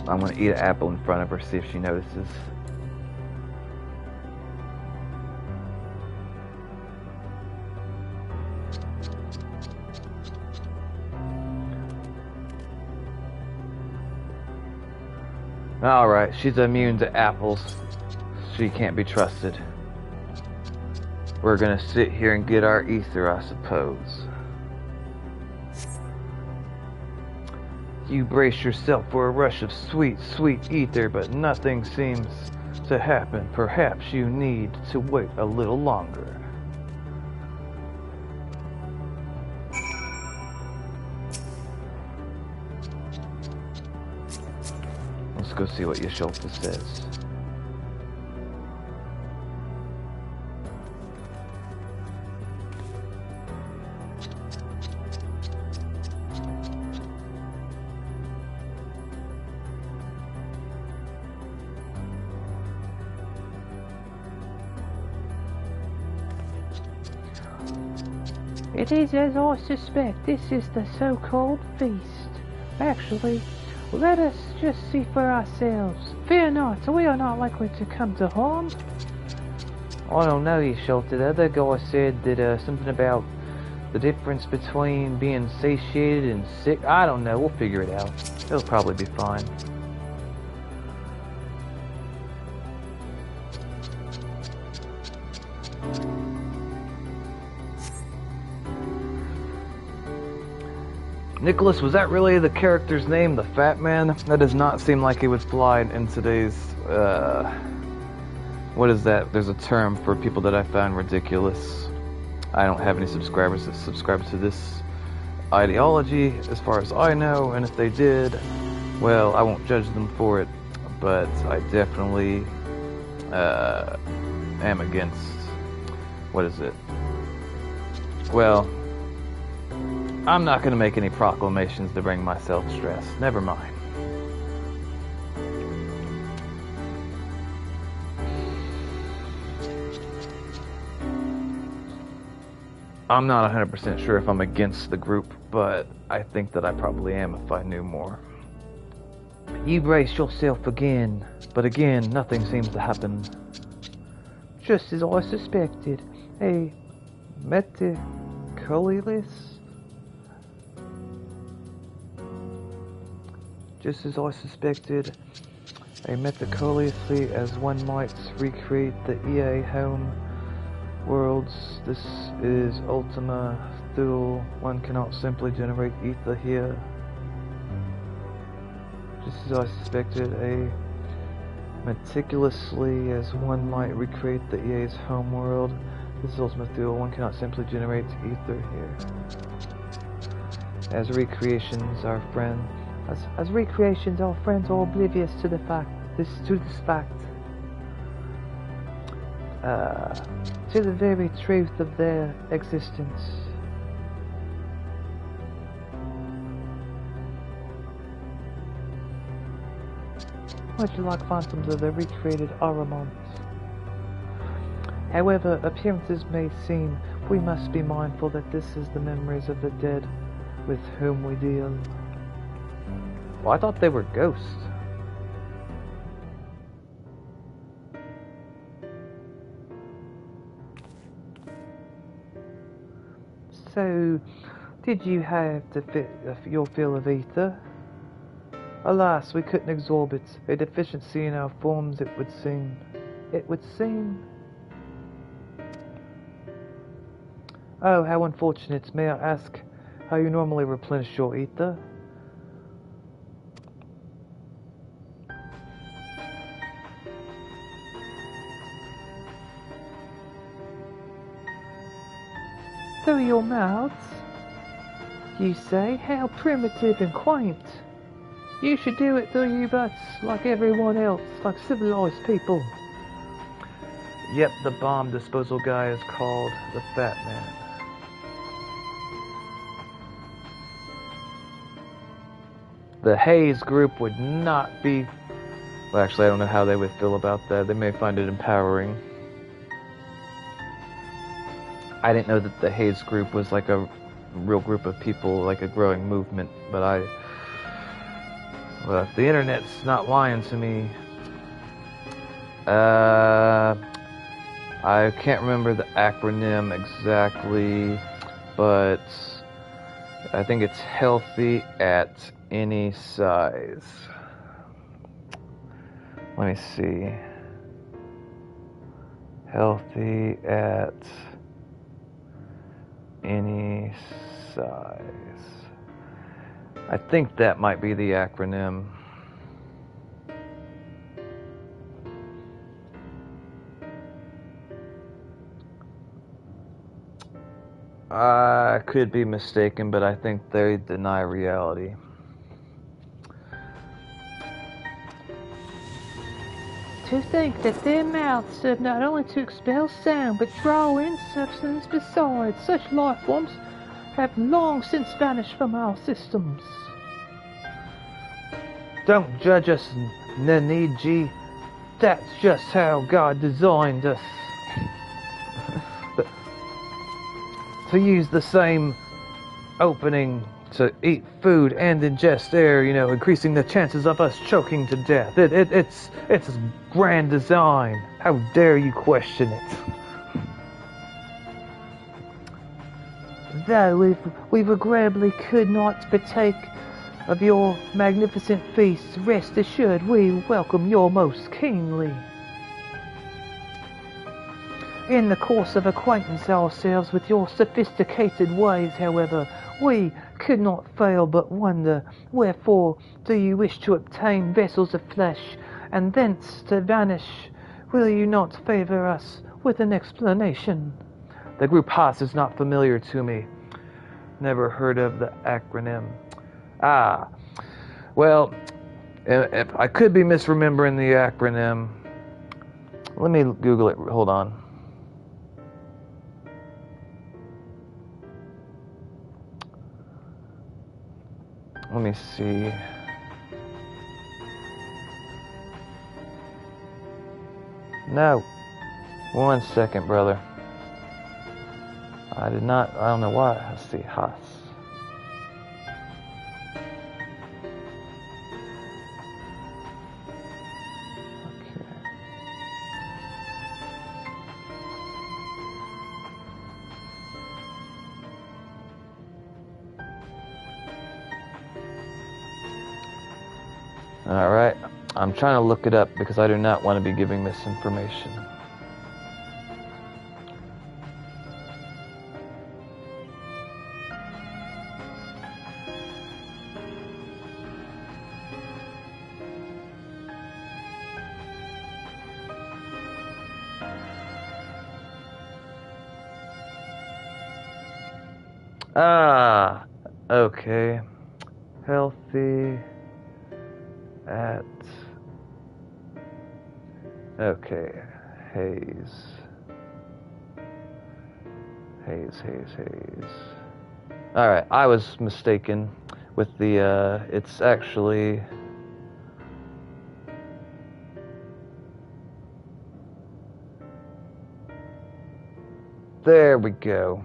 I'm gonna eat an apple in front of her, see if she notices. Alright, she's immune to apples. She can't be trusted. We're gonna sit here and get our ether, I suppose. You brace yourself for a rush of sweet, sweet ether, but nothing seems to happen. Perhaps you need to wait a little longer. Let's go see what Yasholta says. It is as I suspect. This is the so-called feast. Actually, let us just see for ourselves. Fear not, we are not likely to come to harm. I don't know, Yasholta. The other guy said that something about the difference between being satiated and sick. I don't know. We'll figure it out. It'll probably be fine. Nicholas, was that really the character's name, the Fat Man? That does not seem like he would fly in today's, what is that? There's a term for people that I found ridiculous. I don't have any subscribers that subscribe to this ideology, as far as I know, and if they did, well, I won't judge them for it, but I definitely, am against, what is it? Well, I'm not going to make any proclamations to bring myself stress. Never mind. I'm not 100% sure if I'm against the group, but I think that I probably am if I knew more. You brace yourself again, but again, nothing seems to happen. Just as I suspected. A metacolilus. Just as I suspected, a metacoliously as one might recreate the EA home worlds. This is Ultima Thule. One cannot simply generate ether here. Just as I suspected, a meticulously as one might recreate the EA's home world. This is Ultima Thule. One cannot simply generate ether here. As recreations are friends. As recreations, our friends are oblivious to this fact, to the very truth of their existence. much like phantoms of the recreated Aramons. However appearances may seem, we must be mindful that this is the memories of the dead with whom we deal. Well, I thought they were ghosts. So, did you have your fill of ether? Alas, we couldn't absorb it. A deficiency in our forms, it would seem. It would seem. Oh, how unfortunate. May I ask how you normally replenish your ether? Through your mouths? You say? How primitive and quaint. You should do it through your butts, like everyone else, like civilized people. Yep, the bomb disposal guy is called the Fat Man. The Hayes group would not be... Well, actually, I don't know how they would feel about that. They may find it empowering. I didn't know that the Hayes group was like a real group of people, like a growing movement, but well, if the internet's not lying to me, I can't remember the acronym exactly, but I think it's healthy at any size. Let me see. Healthy at any size. I think that might be the acronym. I could be mistaken, but I think they deny reality. To think that their mouths serve not only to expel sound, but draw in substance besides. Such life forms have long since vanished from our systems. Don't judge us, Naniji. That's just how God designed us. To use the same opening to eat food and ingest air, increasing the chances of us choking to death. It's grand design. How dare you question it? Though we regrettably could not partake of your magnificent feast, rest assured we welcome you most keenly. In the course of acquaintance ourselves with your sophisticated ways, however, we could not fail but wonder, wherefore do you wish to obtain vessels of flesh, and thence to vanish? Will you not favour us with an explanation? The group Haas is not familiar to me. Never heard of the acronym. Well, if I could be misremembering the acronym. Let me Google it. Hold on. Let me see. No. 1 second, brother. I don't know why. Let's see. Haas. Okay. Alright. I'm trying to look it up because I do not want to be giving misinformation. Okay. Healthy at... Okay. Hayes. Alright, I was mistaken with the, it's actually... There we go.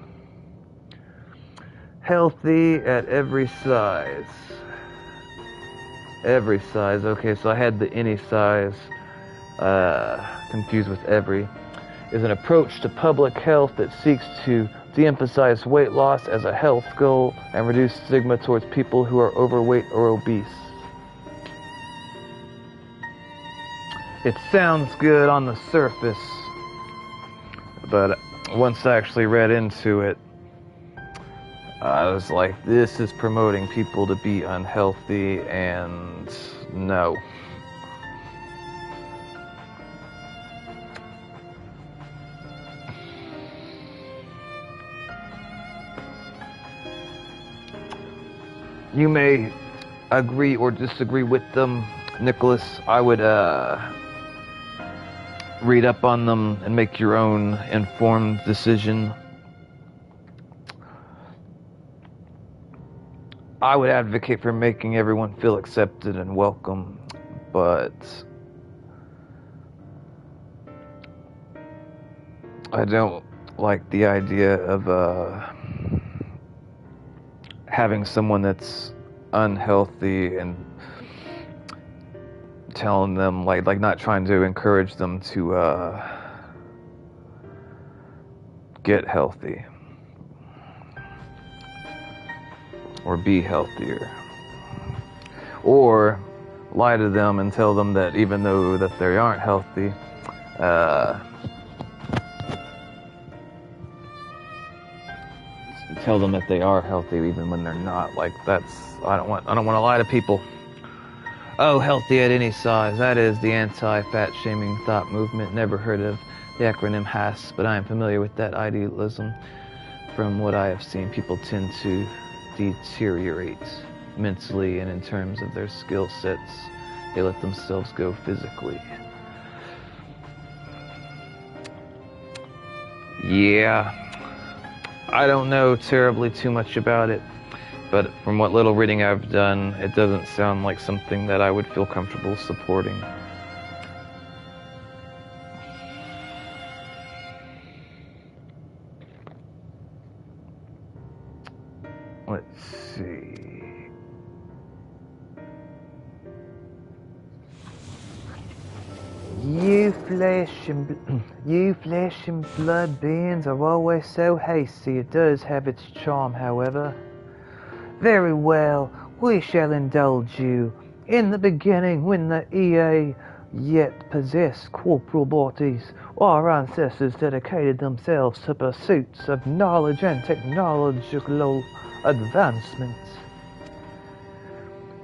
Healthy at every size. Every size. Okay, so I had the any size confused with every. Is an approach to public health that seeks to de-emphasize weight loss as a health goal and reduce stigma towards people who are overweight or obese. It sounds good on the surface, but once I actually read into it, I was like, this is promoting people to be unhealthy, and no. You may agree or disagree with them, Nicholas. I would read up on them and make your own informed decision. I would advocate for making everyone feel accepted and welcome, but I don't like the idea of having someone that's unhealthy and telling them, like not trying to encourage them to get healthy or be healthier, or lie to them and tell them that even though that they aren't healthy, tell them that they are healthy even when they're not. Like, that's, I don't want to lie to people. Oh, healthy at any size. That is the anti-fat shaming thought movement. Never heard of the acronym HAS, but I am familiar with that idealism. From what I have seen, people tend to deteriorate mentally, and in terms of their skill sets, they let themselves go physically. Yeah, I don't know terribly too much about it, but from what little reading I've done, it doesn't sound like something that I would feel comfortable supporting. Let's see. You flesh and blood beings are always so hasty. It does have its charm, however. Very well, we shall indulge you. In the beginning, when the EA yet possessed corporal bodies, our ancestors dedicated themselves to pursuits of knowledge and technological advancements.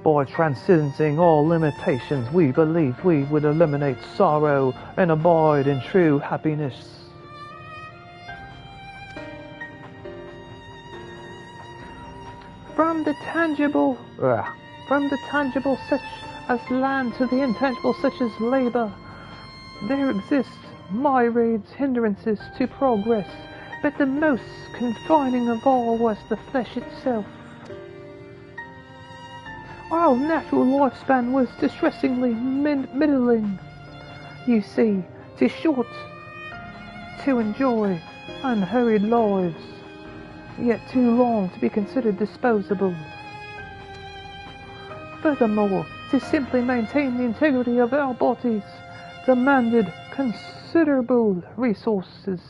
By transcending all limitations, we believed we would eliminate sorrow and abide in true happiness. From the tangible such as land to the intangible such as labor, there exist myriad hindrances to progress, but the most confining of all was the flesh itself. Our natural lifespan was distressingly middling. You see, 'tis short to enjoy unhurried lives, yet too long to be considered disposable. Furthermore, to simply maintain the integrity of our bodies demanded considerable resources.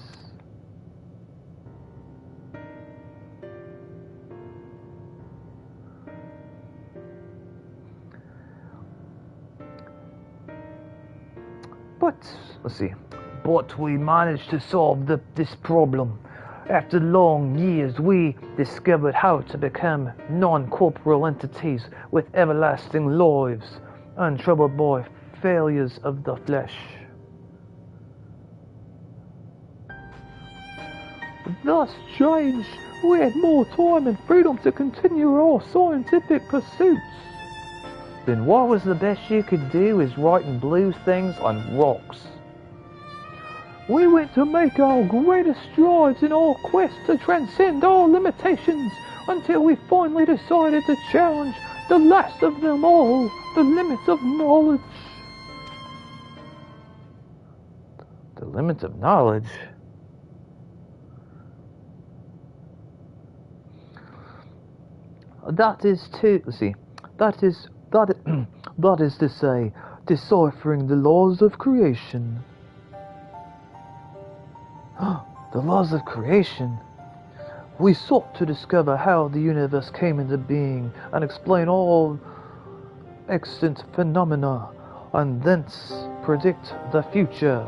But we managed to solve this problem. After long years, we discovered how to become non-corporeal entities with everlasting lives, untroubled by failures of the flesh. Thus changed, we had more time and freedom to continue our scientific pursuits. Then what was the best you could do is writing blue things on rocks? We went to make our greatest strides in our quest to transcend all limitations until we finally decided to challenge the last of them all, the limits of knowledge. The limits of knowledge? That is to say, deciphering the laws of creation. The laws of creation? We sought to discover how the universe came into being and explain all extant phenomena, and thence predict the future.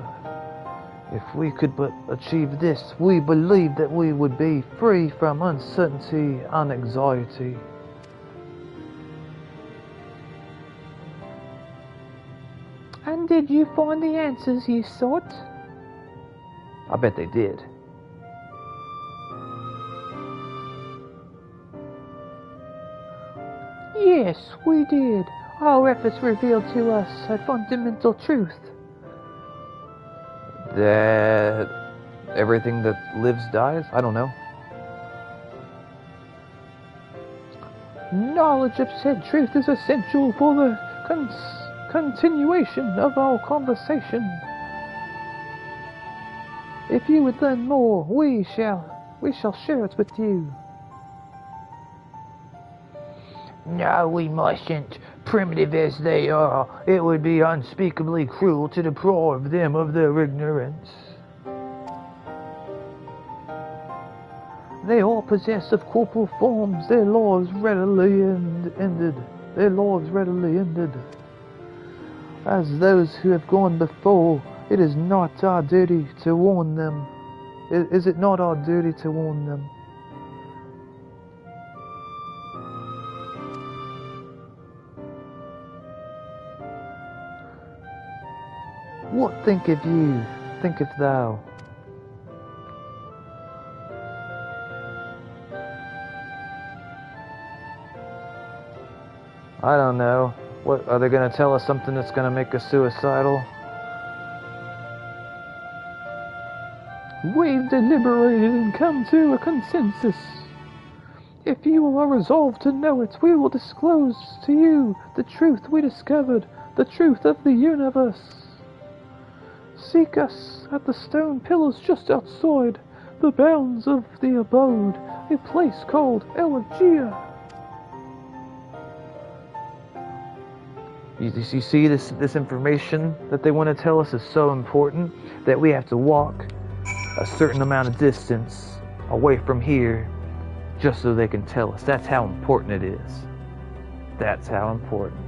If we could but achieve this, we believe that we would be free from uncertainty and anxiety. And did you find the answers you sought? I bet they did. Yes, we did. Our efforts revealed to us a fundamental truth. That everything that lives dies? I don't know. Knowledge of said truth is essential for the continuation of our conversation. If you would learn more, we shall share it with you. No, we mustn't. Primitive as they are, it would be unspeakably cruel to deprive them of their ignorance. They all possess of corporal forms. Their lives readily ended. As those who have gone before, it is not our duty to warn them. Is it not our duty to warn them? What thinketh you? Thinketh thou? I don't know. What, are they going to tell us something that's going to make us suicidal? We've deliberated and come to a consensus. If you are resolved to know it, we will disclose to you the truth we discovered, the truth of the universe. Seek us at the stone pillars just outside the bounds of the abode, a place called Elegia. You see this information that they want to tell us is so important that we have to walk a certain amount of distance away from here just so they can tell us. That's how important it is. That's how important.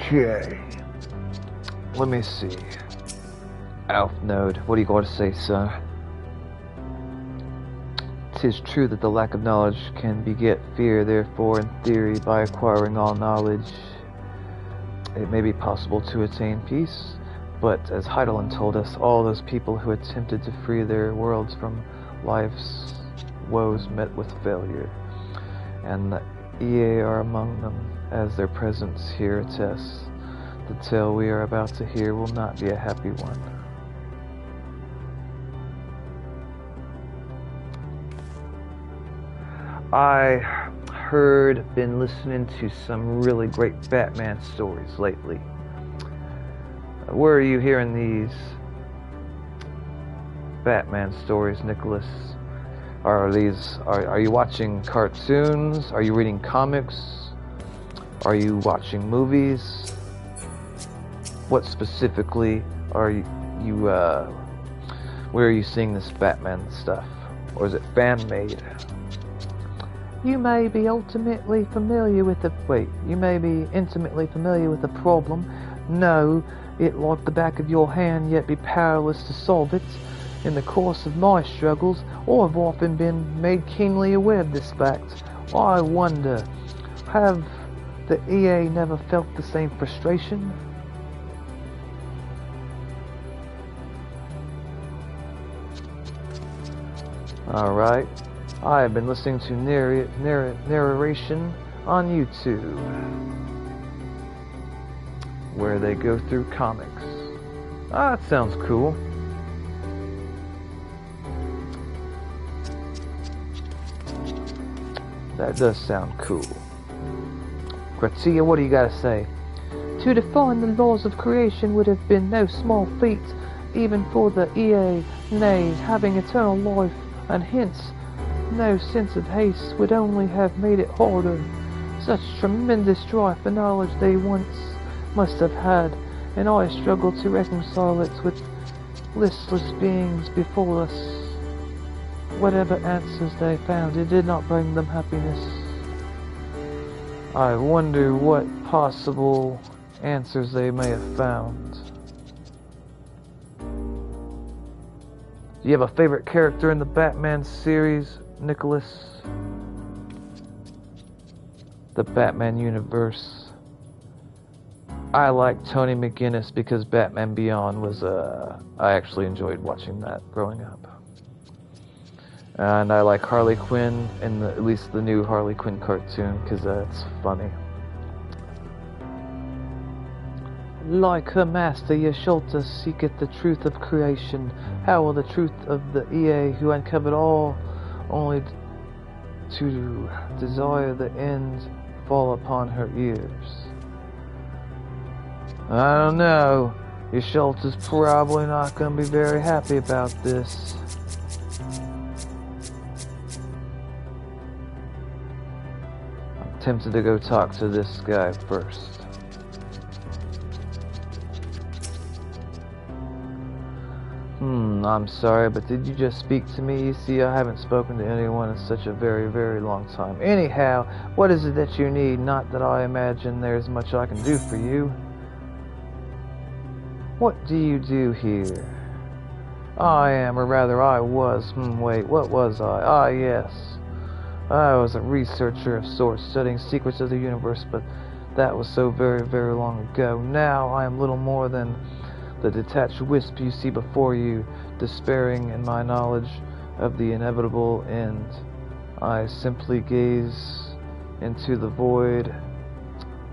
Okay, let me see. Alf Node, what do you got to say, son? 'Tis true that the lack of knowledge can beget fear, therefore, in theory, by acquiring all knowledge, it may be possible to attain peace. But, as Heidelin told us, all those people who attempted to free their worlds from life's woes met with failure, and the EA are among them, as their presence here attests. The tale we are about to hear will not be a happy one. Been listening to some really great Batman stories lately. Where are you hearing these Batman stories, Nicholas? Are you watching cartoons? Are you reading comics? Are you watching movies? What specifically are you where are you seeing this Batman stuff? Or is it fan-made? You may be intimately familiar with the problem, know it like the back of your hand, yet be powerless to solve it. In the course of my struggles, I've often been made keenly aware of this fact. I wonder, have the EA never felt the same frustration? Alright, I have been listening to narration on YouTube, where they go through comics. Ah, that sounds cool. That does sound cool. Gratia, what do you gotta say? To define the laws of creation would have been no small feat, even for the EA, nay, having eternal life, and hence no sense of haste would only have made it harder. Such tremendous drive for knowledge they once must have had, and I struggled to reconcile it with listless beings before us. Whatever answers they found, it did not bring them happiness. I wonder what possible answers they may have found. Do you have a favorite character in the Batman series, Nicholas? The Batman universe. I like Tony McGinnis because Batman Beyond was, I actually enjoyed watching that growing up. And I like Harley Quinn, in at least the new Harley Quinn cartoon, because it's funny. Like her master, Yasholta seeketh the truth of creation. How will the truth of the EA, who uncovered all, only to desire the end, fall upon her ears? I don't know. Yasholta's probably not going to be very happy about this. I'm tempted to go talk to this guy first. I'm sorry, but did you just speak to me? You see, I haven't spoken to anyone in such a very, very long time. Anyhow, what is it that you need? Not that I imagine there's much I can do for you. What do you do here? I am, or rather I was. Wait, what was I? Ah, yes. I was a researcher of sorts, studying secrets of the universe, but that was so very, very long ago. Now I am little more than the detached wisp you see before you, despairing in my knowledge of the inevitable end. I simply gaze into the void,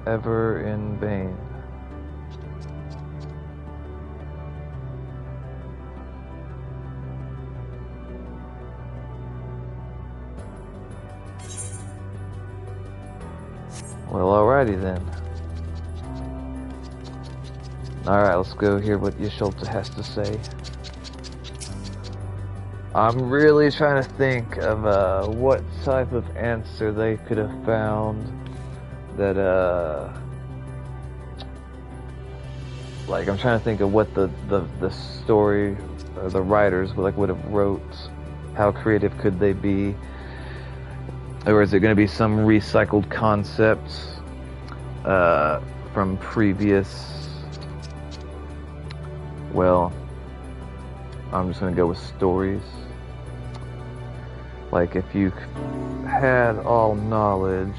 ever in vain. Well, alrighty then. Alright, let's go hear what Yasholta has to say. I'm really trying to think of what type of answer they could have found that like I'm trying to think of what the story or the writers would have wrote. How creative could they be? Or is it going to be some recycled concepts from previous? Well, I'm just going to go with stories. Like, if you had all knowledge,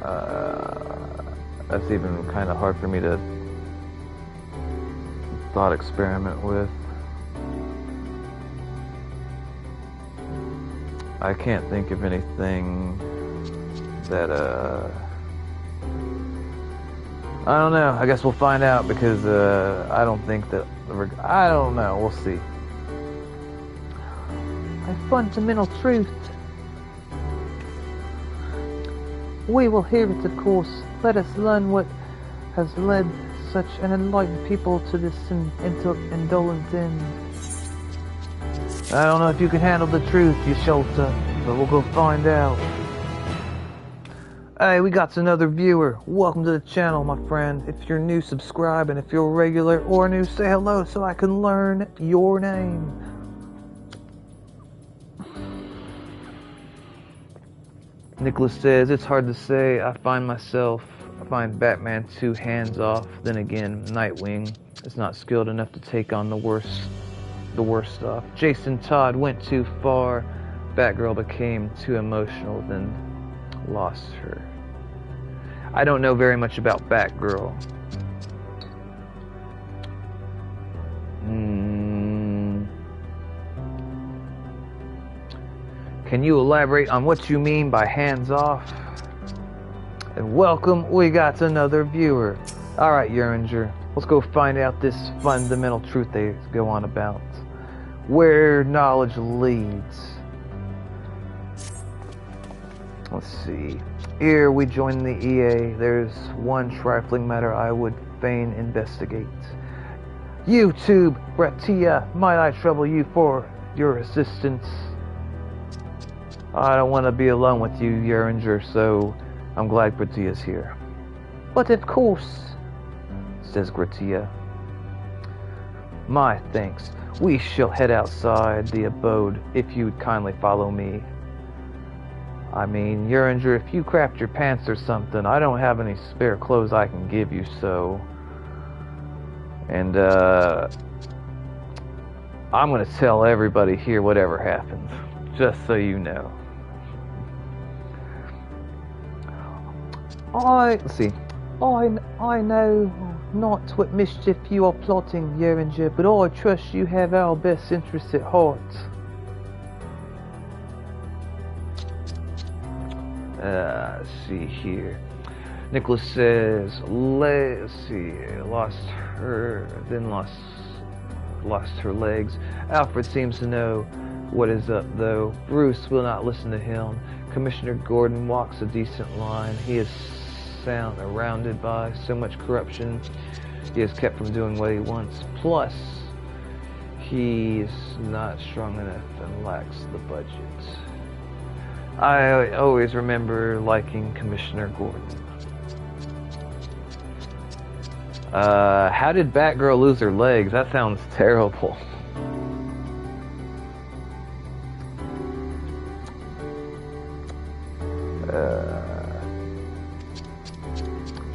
that's even kind of hard for me to thought experiment with. I can't think of anything that, I don't know. I guess we'll find out because I don't think that... I don't know. We'll see. A fundamental truth. We will hear it, of course. Let us learn what has led such an enlightened people to this indolent end. I don't know if you can handle the truth, Yasholta, but we'll go find out. Hey, we got another viewer. Welcome to the channel, my friend. If you're new, subscribe, and if you're a regular or new, say hello so I can learn your name. Nicholas says, it's hard to say. I find Batman too hands-off. Then again, Nightwing is not skilled enough to take on the worst stuff. Jason Todd went too far. Batgirl became too emotional, then lost her. I don't know very much about Batgirl. Can you elaborate on what you mean by hands-off? And welcome, we got another viewer. Alright, Uringer, Let's go find out this fundamental truth they go on about. Where knowledge leads. Let's see. Here we join the EA. There's one trifling matter I would fain investigate. YouTube, Bratia, might I trouble you for your assistance? I don't want to be alone with you, Uringer, so I'm glad Gratia's here. But of course, says Gratia. My thanks. We shall head outside the abode if you'd kindly follow me. I mean, Uringer, if you crapped your pants or something, I don't have any spare clothes I can give you, so... And, I'm gonna tell everybody here whatever happens, just so you know. Let's see. I know not what mischief you are plotting, Uringer, but I trust you have our best interests at heart. Let's see here. Nicholas says, let's see, lost her legs. Alfred seems to know what is up, though. Bruce will not listen to him. Commissioner Gordon walks a decent line. He is surrounded by so much corruption. He is kept from doing what he wants. Plus, he's not strong enough and lacks the budget. I always remember liking Commissioner Gordon. How did Batgirl lose her legs? That sounds terrible.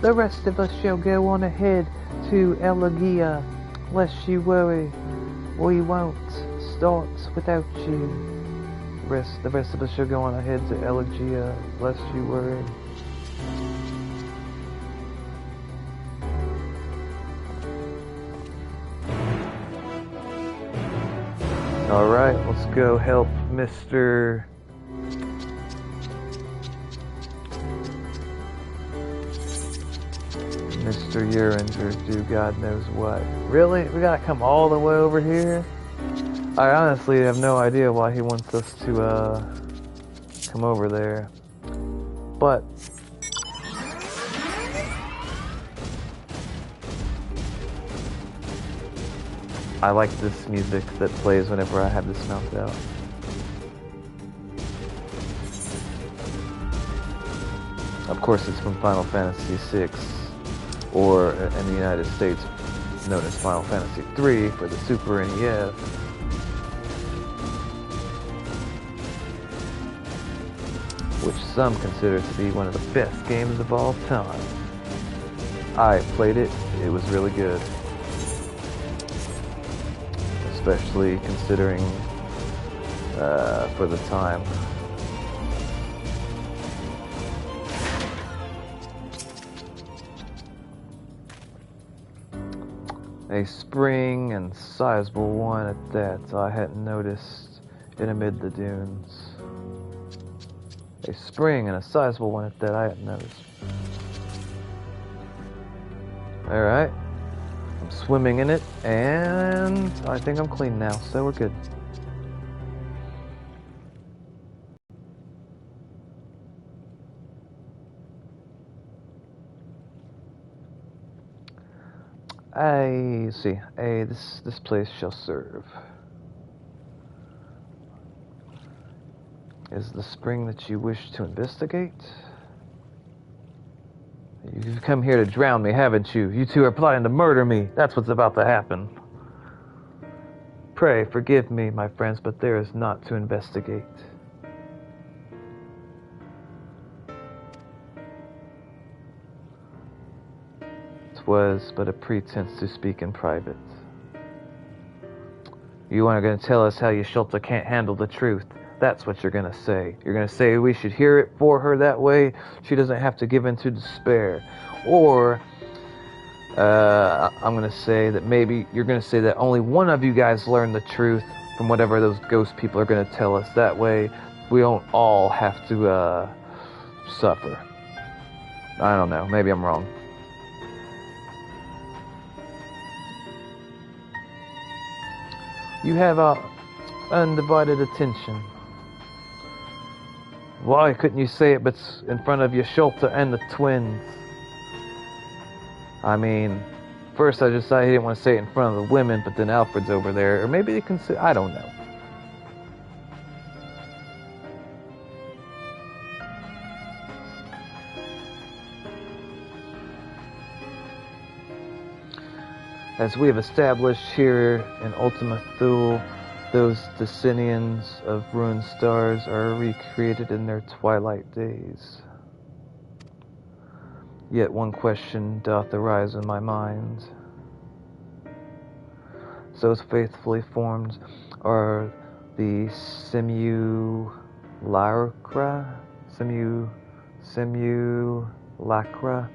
The rest of us shall go on ahead to Elegia, lest you worry. We won't start without you. The rest of us shall go on ahead to Elegia, lest you worry. Alright, let's go help Mr. Uringer do God knows what. Really? We gotta come all the way over here? I honestly have no idea why he wants us to come over there. But I like this music that plays whenever I have this mouse out. Of course, it's from Final Fantasy VI, or in the United States, known as Final Fantasy III for the Super NES. Which some consider to be one of the best games of all time. I played it, it was really good. Especially considering for the time. A spring and sizable one at that I hadn't noticed in amid the dunes. A spring and a sizable one at that I hadn't noticed. Alright. I'm swimming in it, and I think I'm clean now, so we're good. This place shall serve. Is the spring that you wish to investigate? You've come here to drown me, haven't you? You two are plotting to murder me. That's what's about to happen. Pray, forgive me, my friends, but there is naught to investigate. Was but a pretense to speak in private. You are going to tell us how your Schulta can't handle the truth. That's what you're going to say. You're going to say we should hear it for her that way she doesn't have to give in to despair. Or I'm going to say that maybe you're going to say that only one of you guys learned the truth from whatever those ghost people are going to tell us. That way we don't all have to suffer. I don't know. Maybe I'm wrong. You have our undivided attention. Why couldn't you say it but in front of your Schulter and the twins? I mean, first I decided he didn't want to say it in front of the women, but then Alfred's over there. Or maybe they can say, I don't know. As we have established here in Ultima Thule, those descendants of ruined stars are recreated in their twilight days. Yet one question doth arise in my mind. So faithfully formed are the simulacra? Simulacra.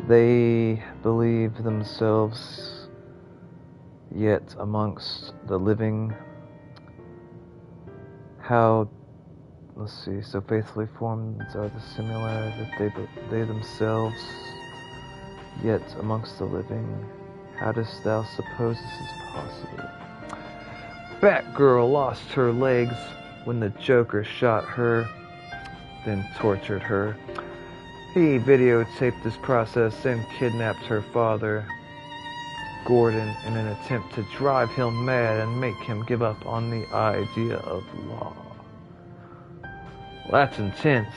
They believe themselves yet amongst the living. How, let's see, so faithfully formed are the similarities that they themselves yet amongst the living. How dost thou suppose this is possible? Batgirl lost her legs when the Joker shot her, then tortured her. He videotaped this process and kidnapped her father, Gordon, in an attempt to drive him mad and make him give up on the idea of law. Well, that's intense.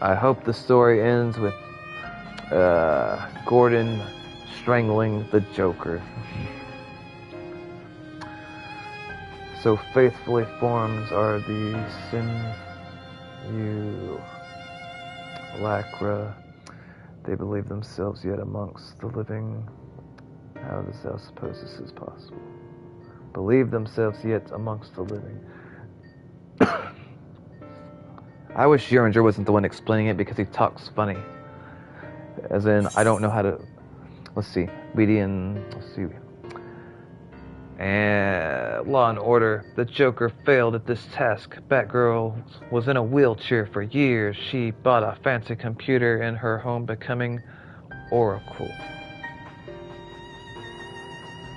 I hope the story ends with Gordon strangling the Joker. So faithfully formed are the simulacra. They believe themselves yet amongst the living. How does thou suppose this is possible? Believe themselves yet amongst the living. I wish Uringer wasn't the one explaining it because he talks funny. As in, I don't know how to... Let's see. And Law and Order. The Joker failed at this task. Batgirl was in a wheelchair for years. She bought a fancy computer in her home, becoming Oracle.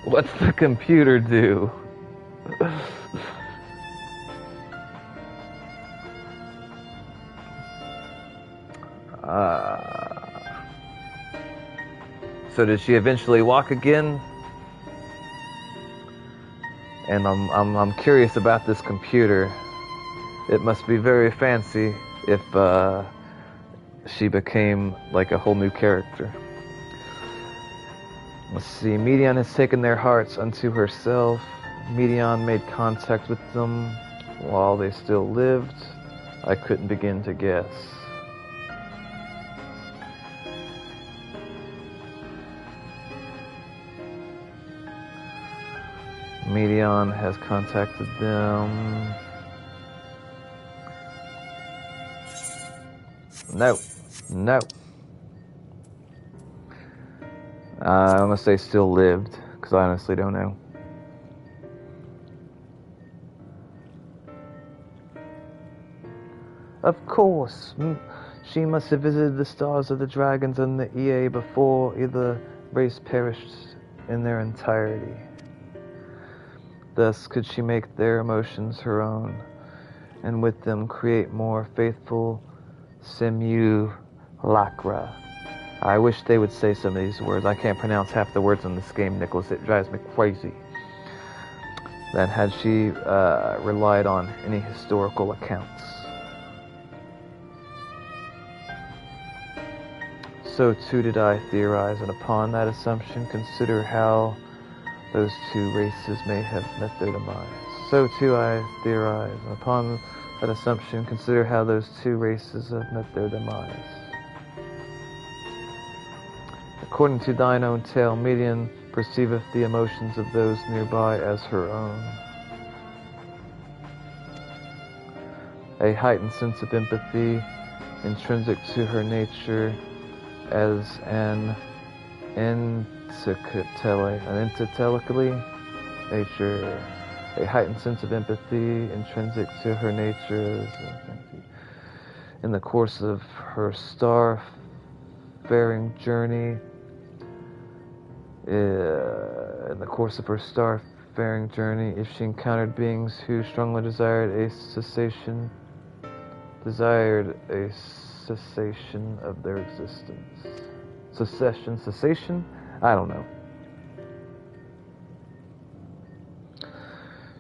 What's the computer do? So did she eventually walk again? And I'm curious about this computer. It must be very fancy if she became like a whole new character. Let's see. Medion has taken their hearts unto herself. Medion made contact with them while they still lived. I couldn't begin to guess. Medion has contacted them. No. I'm gonna say still lived, because I honestly don't know. Of course, she must have visited the stars of the dragons and the EA before either race perished in their entirety. Thus could she make their emotions her own, and with them create more faithful simulacra. I wish they would say some of these words. I can't pronounce half the words in this game, Nicholas. It drives me crazy. Then had she relied on any historical accounts. So too did I theorize, and upon that assumption consider how those two races may have met their demise. So too I theorize, and upon that assumption consider how those two races have met their demise. According to thine own tale, Medion perceiveth the emotions of those nearby as her own. A heightened sense of empathy, intrinsic to her nature as an intellectually nature. A heightened sense of empathy, intrinsic to her nature as in the course of her starfaring journey, if she encountered beings who strongly desired a cessation of their existence. Cessation? I don't know.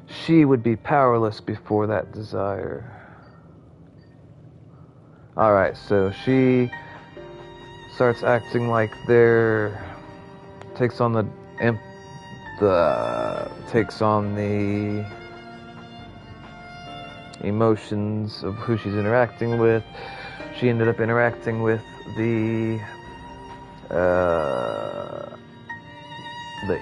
She would be powerless before that desire. Alright, so she starts acting like takes on the emotions of who she's interacting with. She ended up interacting with the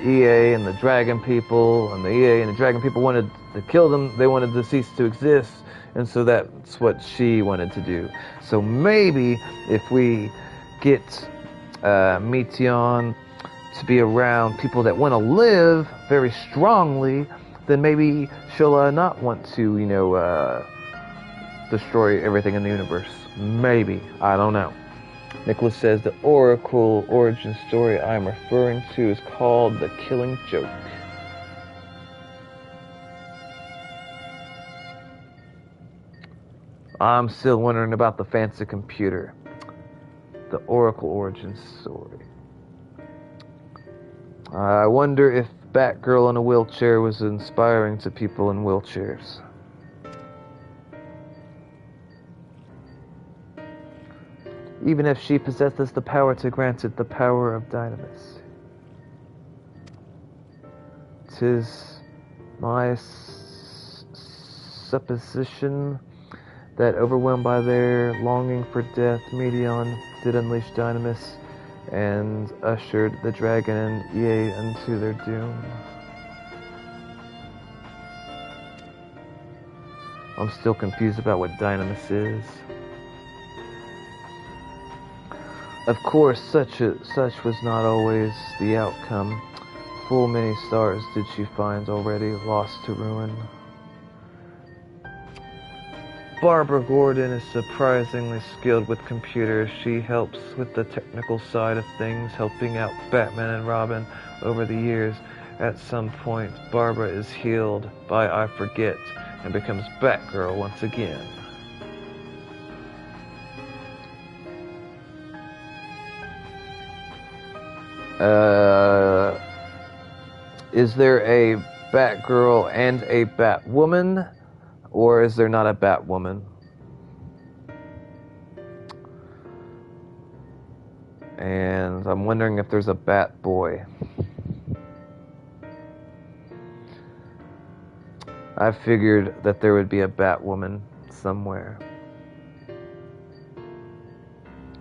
EA and the Dragon people, and the EA and the Dragon people wanted to kill them. They wanted to cease to exist, and so that's what she wanted to do. So maybe if we get Meteon to be around people that want to live very strongly, then maybe she'll not want to, destroy everything in the universe. Maybe. I don't know. Nicholas says the Oracle origin story I'm referring to is called The Killing Joke. I'm still wondering about the fancy computer. The Oracle origin story. I wonder if Batgirl in a wheelchair was inspiring to people in wheelchairs. Even if she possesses the power to grant it the power of Dynamis. 'Tis my supposition that, overwhelmed by their longing for death, Meteon did unleash Dynamis and ushered the Dragon and EA into their doom. I'm still confused about what Dynamis is. Of course, such was not always the outcome. Full many stars did she find already lost to ruin. Barbara Gordon is surprisingly skilled with computers. She helps with the technical side of things, helping out Batman and Robin over the years. At some point, Barbara is healed by I Forget and becomes Batgirl once again. Is there a Batgirl and a Batwoman? Or is there not a Batwoman? And I'm wondering if there's a Batboy. I figured that there would be a Batwoman somewhere.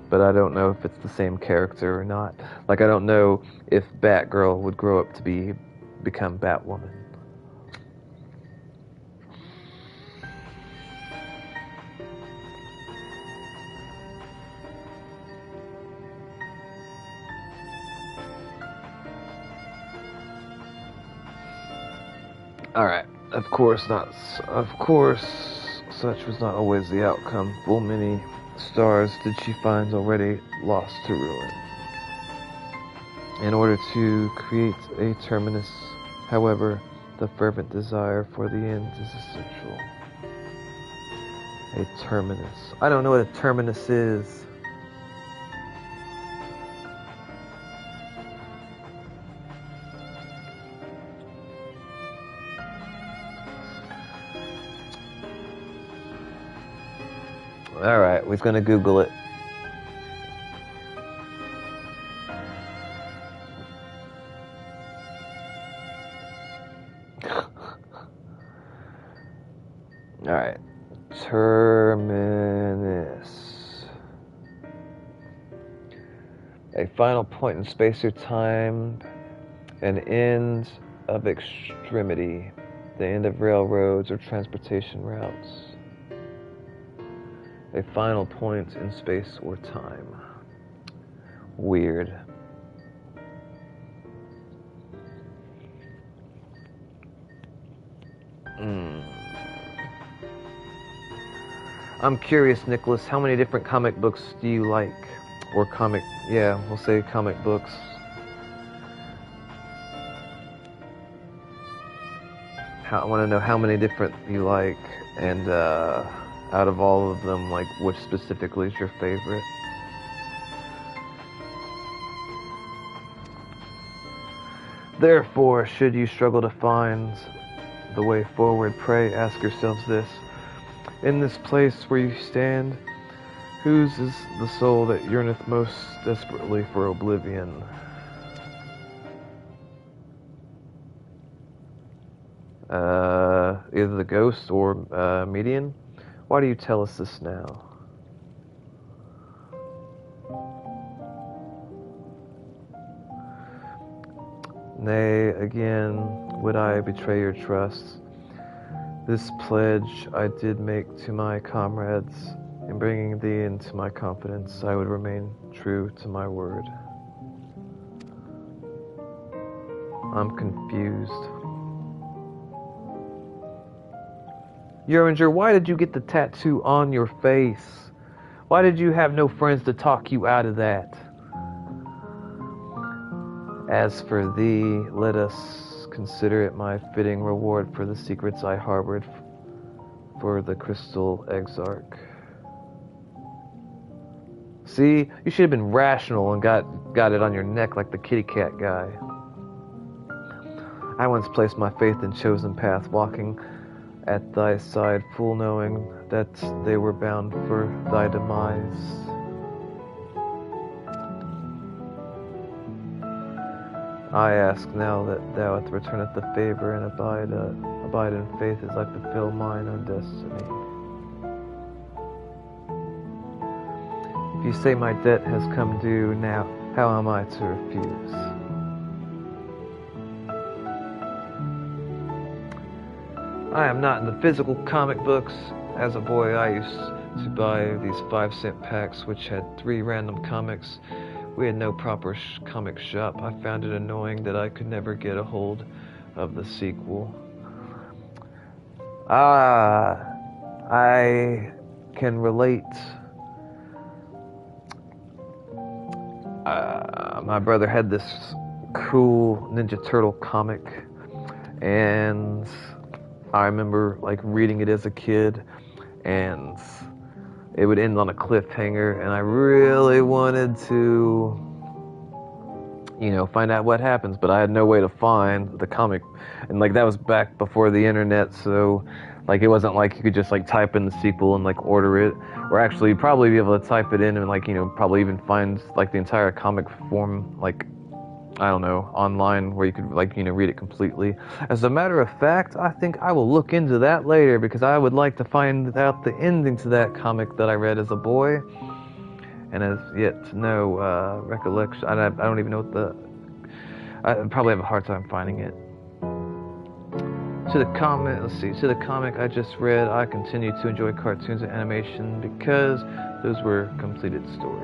But I don't know if it's the same character or not. Like, I don't know if Batgirl would grow up to become Batwoman. Alright, of course, such was not always the outcome. Full many stars did she find already lost to ruin. In order to create a terminus, however, the fervent desire for the end is essential. A terminus. I don't know what a terminus is. Alright, we're gonna Google it. Alright. Terminus. A final point in space or time. An end of extremity. The end of railroads or transportation routes. A final point in space or time. Weird. I'm curious, Nicholas, how many different comic books do you like? Or we'll say comic books. I want to know how many different you like, and out of all of them, like, which specifically is your favorite? Therefore, should you struggle to find the way forward, pray ask yourselves this. In this place where you stand, whose is the soul that yearneth most desperately for oblivion? Either the ghost or median? Why do you tell us this now? Nay, again, would I betray your trust? This pledge I did make to my comrades. In bringing thee into my confidence, I would remain true to my word. I'm confused. Uringer, why did you get the tattoo on your face? Why did you have no friends to talk you out of that? As for thee, let us consider it my fitting reward for the secrets I harbored for the Crystal Exarch. See, you should have been rational and got it on your neck like the kitty cat guy. I once placed my faith in chosen path, walking at thy side, full knowing that they were bound for thy demise. I ask now that thou returneth the favor and abide in faith as I fulfill mine own destiny. If you say my debt has come due now, how am I to refuse? I am not in the physical comic books. As a boy, I used to buy these 5-cent packs which had 3 random comics. We had no proper comic shop. I found it annoying that I could never get a hold of the sequel. I can relate. My brother had this cool Ninja Turtle comic, and I remember like reading it as a kid, and it would end on a cliffhanger, and I really wanted to, find out what happens, but I had no way to find the comic, and like that was back before the internet, so like it wasn't like you could just like type in the sequel and like order it, or actually probably be able to type it in and like probably even find like the entire comic form, like I don't know, online where you could like read it completely. As a matter of fact, I think I will look into that later because I would like to find out the ending to that comic that I read as a boy and has yet no recollection. I don't even know I probably have a hard time finding it. To the comic I just read, I continue to enjoy cartoons and animation because those were completed stories.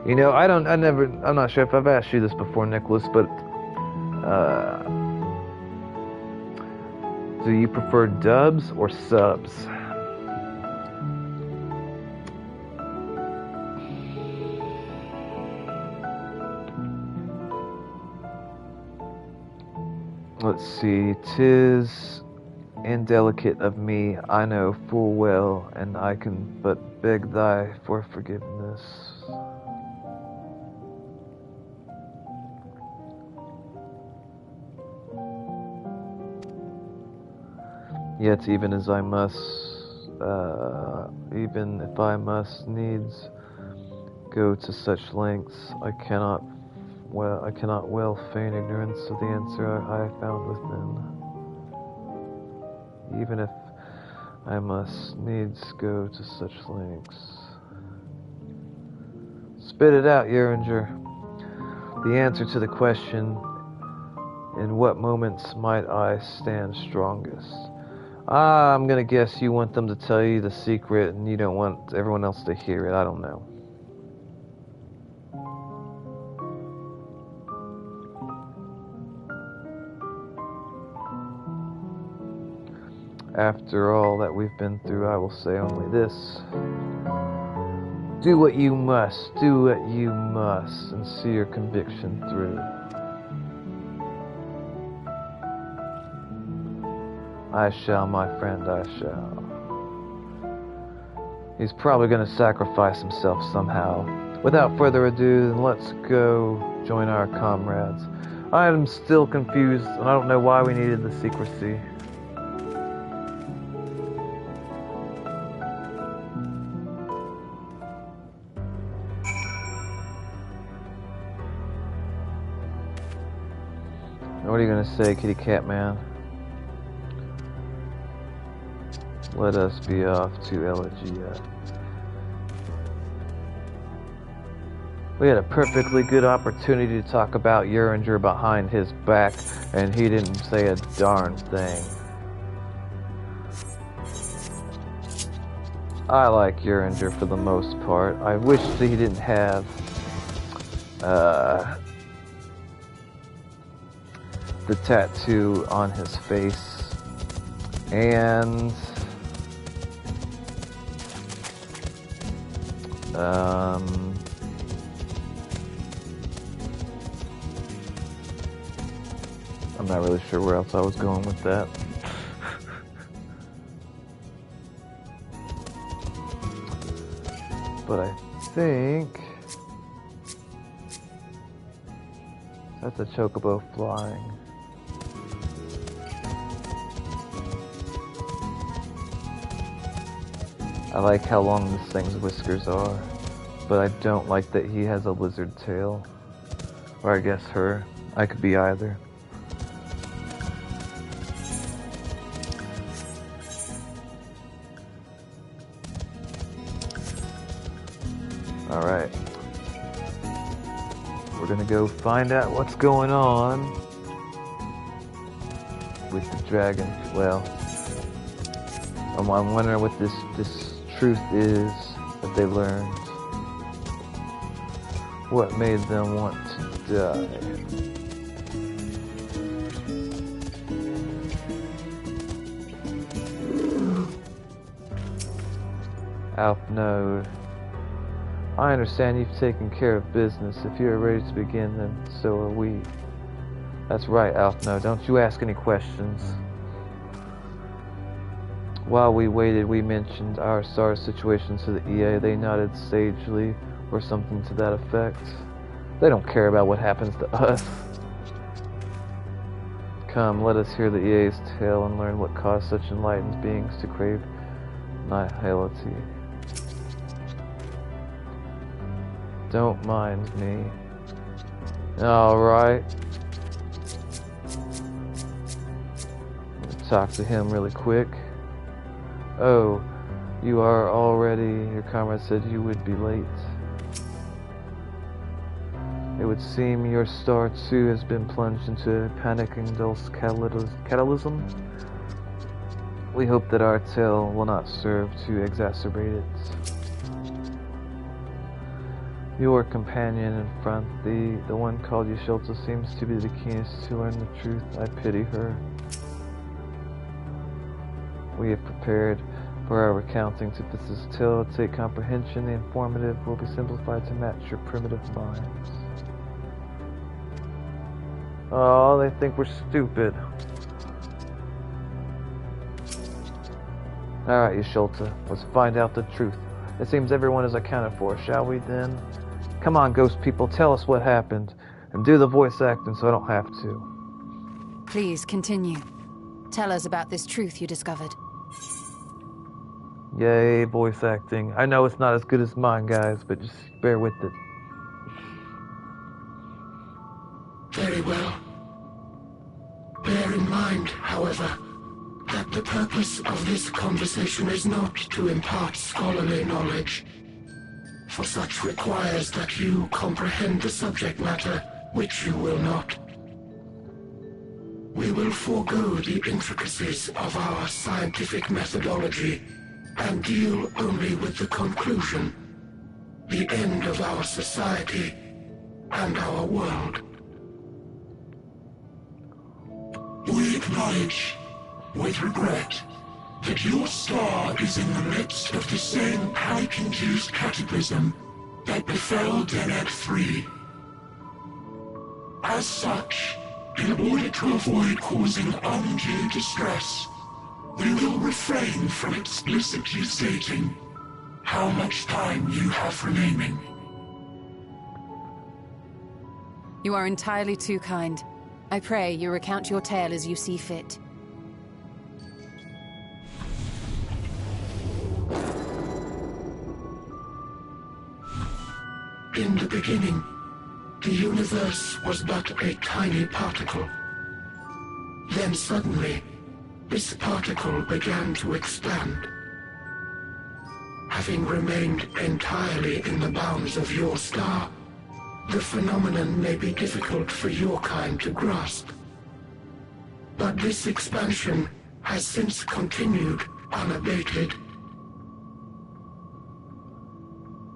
I'm not sure if I've asked you this before, Nicholas, but do you prefer dubs or subs? Let's see. 'Tis indelicate of me, I know full well, and I can but beg thy for forgiveness. Yet even if I must needs go to such lengths, I cannot well feign ignorance of the answer I found within. Even if I must needs go to such lengths. Spit it out, Uringer. The answer to the question, in what moments might I stand strongest? I'm gonna guess you want them to tell you the secret and you don't want everyone else to hear it. I don't know. After all that we've been through, I will say only this. Do what you must, and see your conviction through. I shall, my friend, I shall. He's probably going to sacrifice himself somehow. Without further ado, then let's go join our comrades. I am still confused, and I don't know why we needed the secrecy. What are you going to say, kitty cat man? Let us be off to LGBTQIA. We had a perfectly good opportunity to talk about Uringer behind his back, and he didn't say a darn thing. I like Uringer for the most part. I wish that he didn't have the tattoo on his face, and I'm not really sure where else I was going with that. But I think that's a chocobo flying. I like how long this thing's whiskers are, but I don't like that he has a lizard tail. Or I guess her. I could be either. Alright. We're gonna go find out what's going on with the dragon. Well, I'm wondering what this truth is that they learned. What made them want to die? Alpnode. I understand you've taken care of business. If you are ready to begin, then so are we. That's right, Alpnode. Don't you ask any questions. While we waited, we mentioned our SARS situation to the EA. They nodded sagely, or something to that effect. They don't care about what happens to us. Come, let us hear the EA's tale and learn what caused such enlightened beings to crave nihility. Don't mind me. Alright. Talk to him really quick. Oh, you are already... Your comrade said you would be late. It would seem your star too has been plunged into a panic-induced catalysm. We hope that our tale will not serve to exacerbate it. Your companion in front, the one called Yasholta, seems to be the keenest to learn the truth. I pity her. We have prepared for our recounting to this tale. Take comprehension. The informative will be simplified to match your primitive minds. Oh, they think we're stupid. Alright, Yasholta, let's find out the truth. It seems everyone is accounted for, shall we then? Come on, ghost people, tell us what happened. And do the voice acting so I don't have to. Please, continue. Tell us about this truth you discovered. Yay, voice acting. I know it's not as good as mine, guys, but just bear with it. Very well. Bear in mind, however, that the purpose of this conversation is not to impart scholarly knowledge, for such requires that you comprehend the subject matter, which you will not. We will forego the intricacies of our scientific methodology and deal only with the conclusion, the end of our society and our world. We acknowledge, with regret, that your star is in the midst of the same panic-induced cataclysm that befell Deneb 3. As such, in order to avoid causing undue distress, we will refrain from explicitly stating how much time you have remaining. You are entirely too kind. I pray you recount your tale as you see fit. In the beginning, the universe was but a tiny particle. Then suddenly, this particle began to expand. Having remained entirely in the bounds of your star, the phenomenon may be difficult for your kind to grasp. But this expansion has since continued unabated.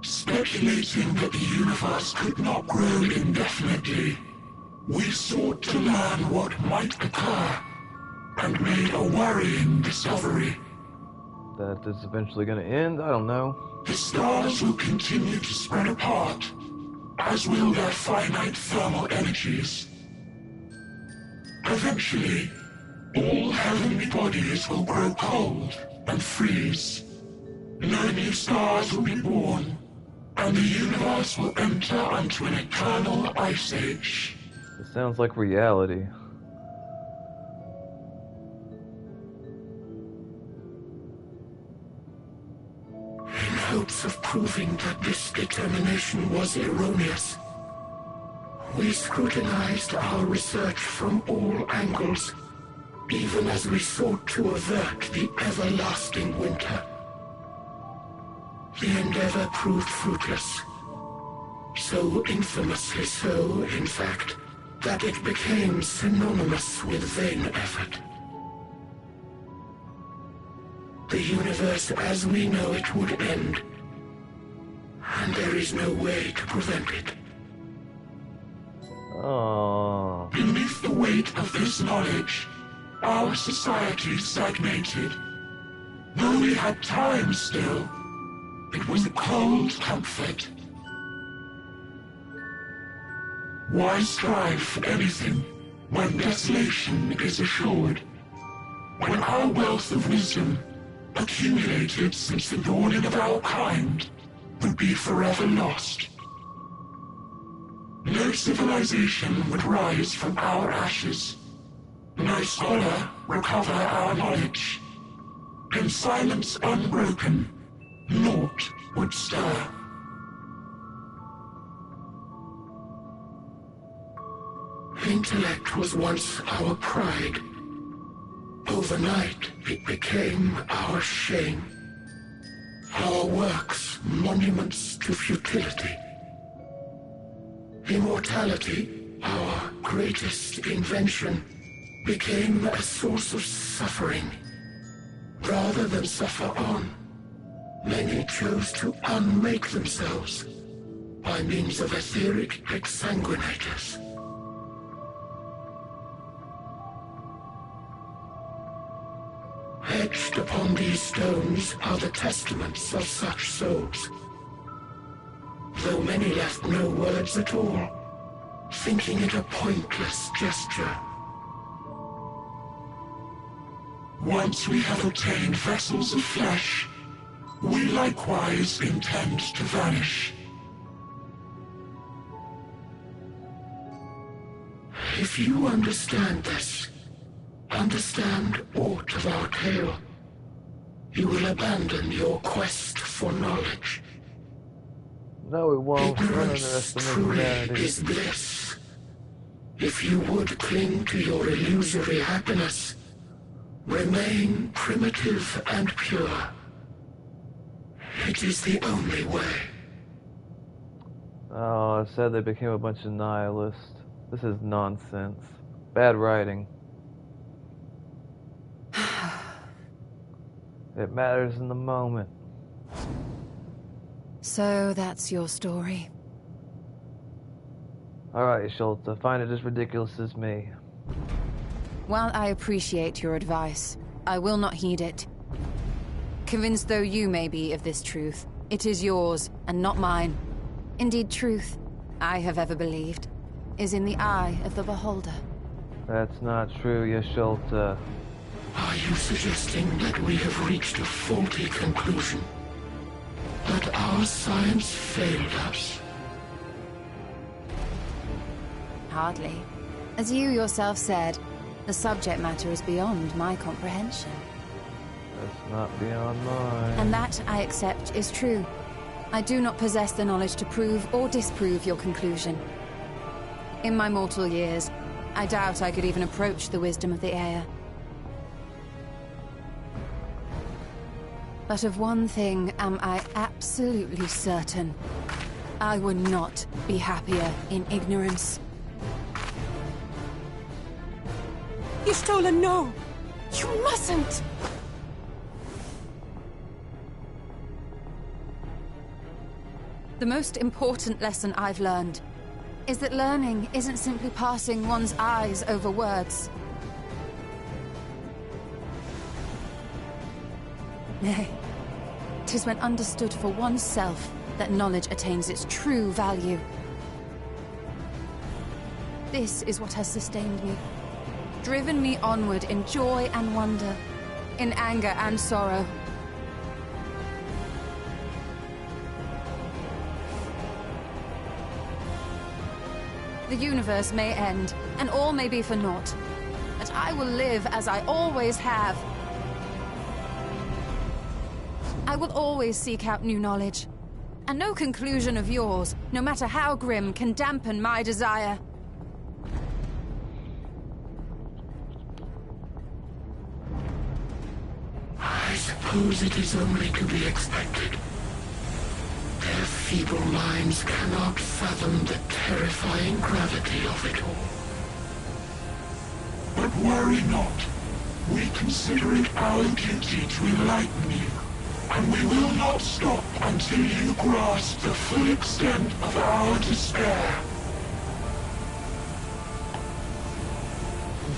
Speculating that the universe could not grow indefinitely, we sought to learn what might occur, and made a worrying discovery. That it's eventually going to end? I don't know. The stars will continue to spread apart, as will their finite thermal energies. Eventually, all heavenly bodies will grow cold and freeze. No new stars will be born, and the universe will enter into an eternal ice age. It sounds like reality. In hopes of proving that this determination was erroneous, we scrutinized our research from all angles, even as we sought to avert the everlasting winter. The endeavor proved fruitless. So infamously so, in fact, that it became synonymous with vain effort. The universe as we know it would end, and there is no way to prevent it. Oh. Beneath the weight of this knowledge, our society stagnated. Though we had time still, it was a cold comfort. Why strive for anything when desolation is assured? When our wealth of wisdom, accumulated since the dawning of our kind, would be forever lost. No civilization would rise from our ashes. No scholar recover our knowledge. In silence unbroken, naught would stir. Intellect was once our pride. Overnight, it became our shame. Our works, monuments to futility. Immortality, our greatest invention, became a source of suffering. Rather than suffer on, many chose to unmake themselves by means of etheric exsanguinators. Etched upon these stones are the testaments of such souls, though many left no words at all, thinking it a pointless gesture. Once we have obtained vessels of flesh, we likewise intend to vanish. If you understand this, understand aught of our tale, you will abandon your quest for knowledge. No, we won't. Don't Ignorance underestimate truly humanity. is bliss. If you would cling to your illusory happiness, remain primitive and pure. It is the only way. Oh, I said they became a bunch of nihilists. This is nonsense. Bad writing. It matters in the moment. So that's your story. Alright, Schultz, I find it as ridiculous as me. While I appreciate your advice, I will not heed it. Convinced though you may be of this truth, it is yours, and not mine. Indeed, truth, I have ever believed, is in the eye of the beholder. That's not true, Yasholta. Are you suggesting that we have reached a faulty conclusion? That our science failed us? Hardly. As you yourself said, the subject matter is beyond my comprehension. That's not beyond mine. And that, I accept, is true. I do not possess the knowledge to prove or disprove your conclusion. In my mortal years, I doubt I could even approach the wisdom of the Aya. But of one thing am I absolutely certain. I would not be happier in ignorance. Y'shtola, no! You mustn't! The most important lesson I've learned is that learning isn't simply passing one's eyes over words. Nay, 'tis when understood for oneself that knowledge attains its true value. This is what has sustained me, driven me onward in joy and wonder, in anger and sorrow. The universe may end, and all may be for naught, but I will live as I always have. I will always seek out new knowledge, and no conclusion of yours, no matter how grim, can dampen my desire. I suppose it is only to be expected. Their feeble minds cannot fathom the terrifying gravity of it all. But worry not. We consider it our duty to enlighten you, and we will not stop until you grasp the full extent of our despair.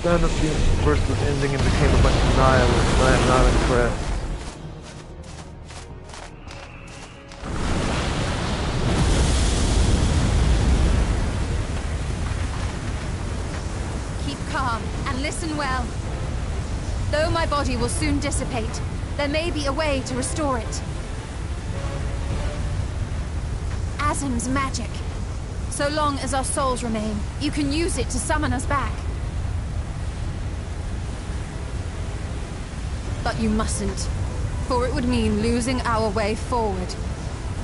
Found up the verse was ending and became a bunch of nihilists, and I'm not impressed. Calm and listen well. Though my body will soon dissipate, there may be a way to restore it. Azim's magic. So long as our souls remain, you can use it to summon us back. But you mustn't, for it would mean losing our way forward.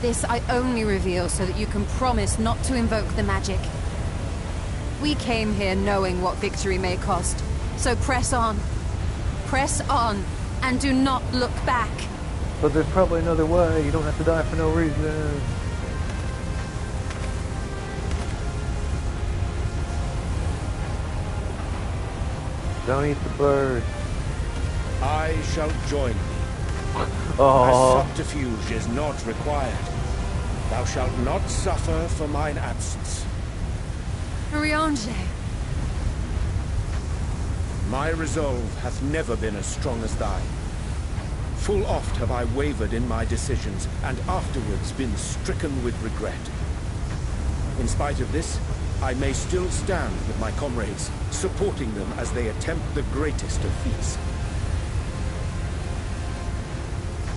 This I only reveal so that you can promise not to invoke the magic. We came here knowing what victory may cost, so press on. Press on, and do not look back. But there's probably another way. You don't have to die for no reason. Don't eat the bird. I shall join thee. Oh. As subterfuge is not required. Thou shalt not suffer for mine absence. Riange. My resolve hath never been as strong as thine. Full oft have I wavered in my decisions, and afterwards been stricken with regret. In spite of this, I may still stand with my comrades, supporting them as they attempt the greatest of feats.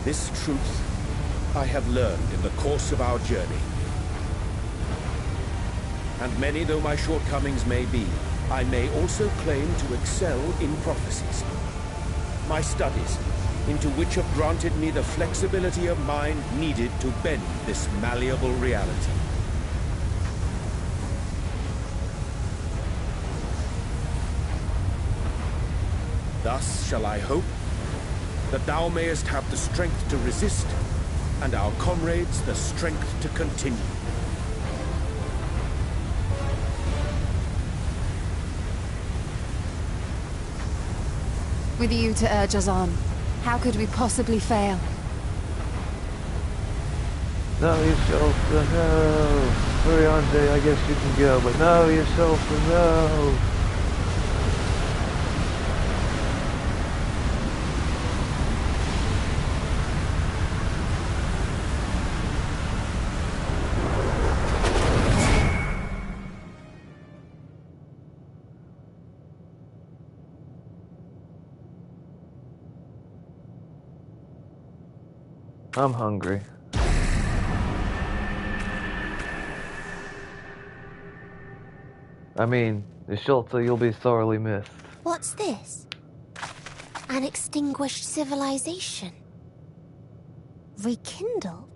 This truth I have learned in the course of our journey. And many though my shortcomings may be, I may also claim to excel in prophecies. My studies, into which have granted me the flexibility of mind needed to bend this malleable reality. Thus shall I hope that thou mayest have the strength to resist, and our comrades the strength to continue. With you to urge us on, how could we possibly fail? No, Yasholta, no. Riange, I guess you can go, but no, Yasholta, no. I'm hungry. I mean, Ishulta, you'll be sorely missed. What's this? An extinguished civilization? Rekindled?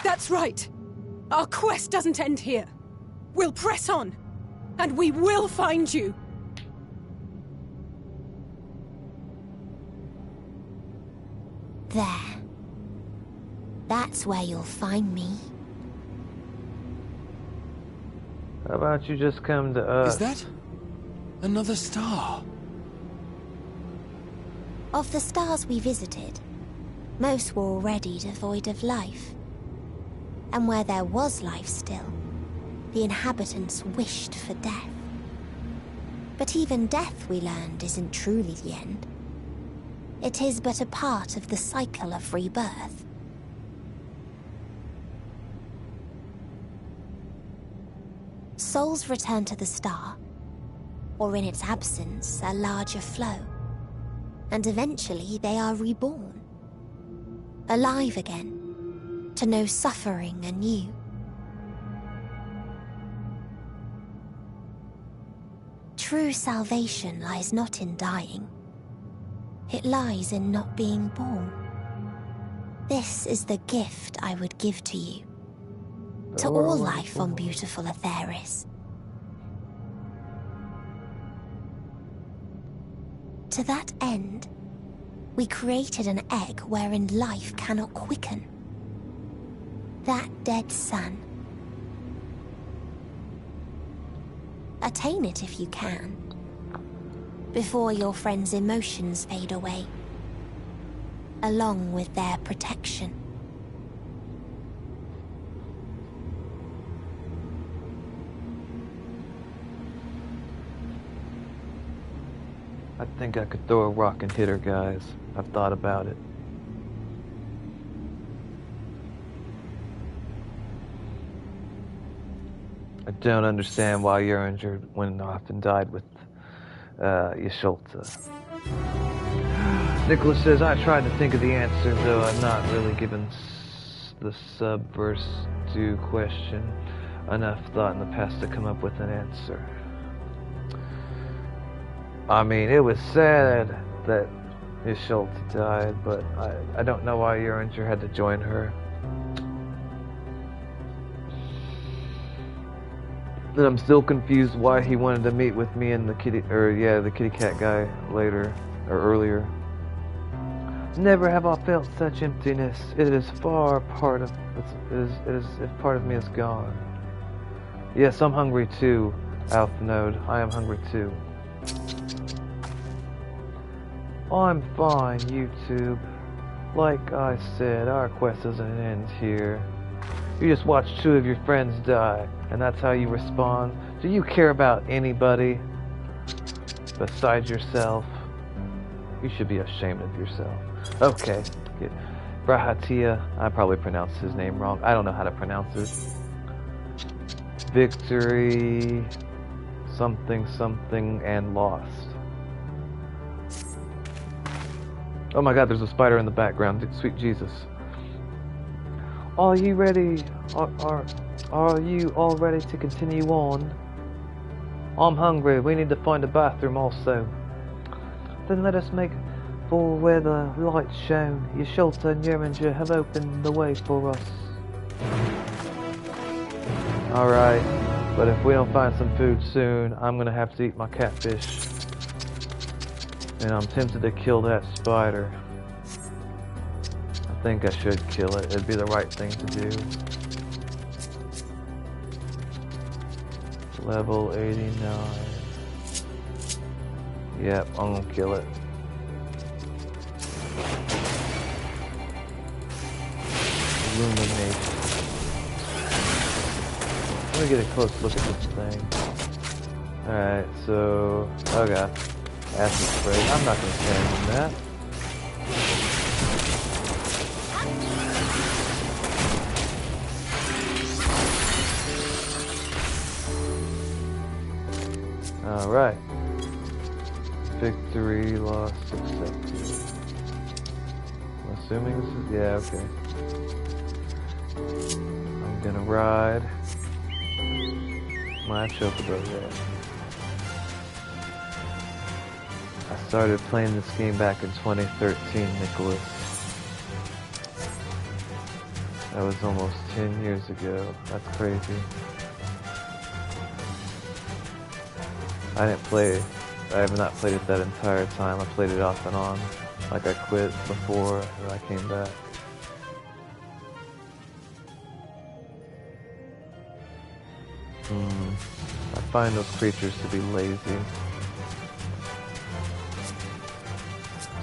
That's right. Our quest doesn't end here. We'll press on, and we will find you. There. That's where you'll find me. How about you just come to us? Is that another star? Of the stars we visited, most were already devoid of life. And where there was life still, the inhabitants wished for death. But even death, we learned, isn't truly the end. It is but a part of the cycle of rebirth. Souls return to the star, or in its absence, a larger flow. And eventually they are reborn. Alive again, to know suffering anew. True salvation lies not in dying. It lies in not being born. This is the gift I would give to you. To all life on beautiful Atheris. To that end, we created an egg wherein life cannot quicken. That dead sun. Attain it if you can, before your friends' emotions fade away, along with their protection. I think I could throw a rock and hit her, guys. I've thought about it. I don't understand why Uringer went off and died with Ishulta. Nicholas says, I tried to think of the answer, though I'm not really given the subverse due question enough thought in the past to come up with an answer. I mean, it was sad that Ishulta died, but I don't know why Uringer had to join her. And I'm still confused why he wanted to meet with me and the kitty cat guy later, or earlier. Never have I felt such emptiness. It is part of me is gone. Yes, I'm hungry too, Alphanode. I am hungry too. I'm fine, YouTube. Like I said, our quest doesn't end here. You just watched 2 of your friends die, and that's how you respond? Do you care about anybody besides yourself? You should be ashamed of yourself. Okay. Brahatia, I probably pronounced his name wrong. I don't know how to pronounce it. Victory, something, something, and lost. Oh my god, there's a spider in the background. Sweet Jesus. Are you ready? Are you all ready to continue on? I'm hungry. We need to find a bathroom also. Then let us make for where the light's shone. Ishulta and Uringer have opened the way for us. Alright, but if we don't find some food soon, I'm gonna have to eat my catfish. And I'm tempted to kill that spider. I think I should kill it. It'd be the right thing to do. Level 89. Yep, I'm gonna kill it. Illumination. Let me get a close look at this thing. Alright, so... oh god. Acid spray. I'm not gonna stand on that. Alright. Victory, loss, accepted. I'm assuming this is... yeah, okay. I'm gonna ride my chocobo there. I started playing this game back in 2013, Nicholas. That was almost 10 years ago. That's crazy. I have not played it that entire time. I played it off and on. Like I quit before and I came back. I find those creatures to be lazy.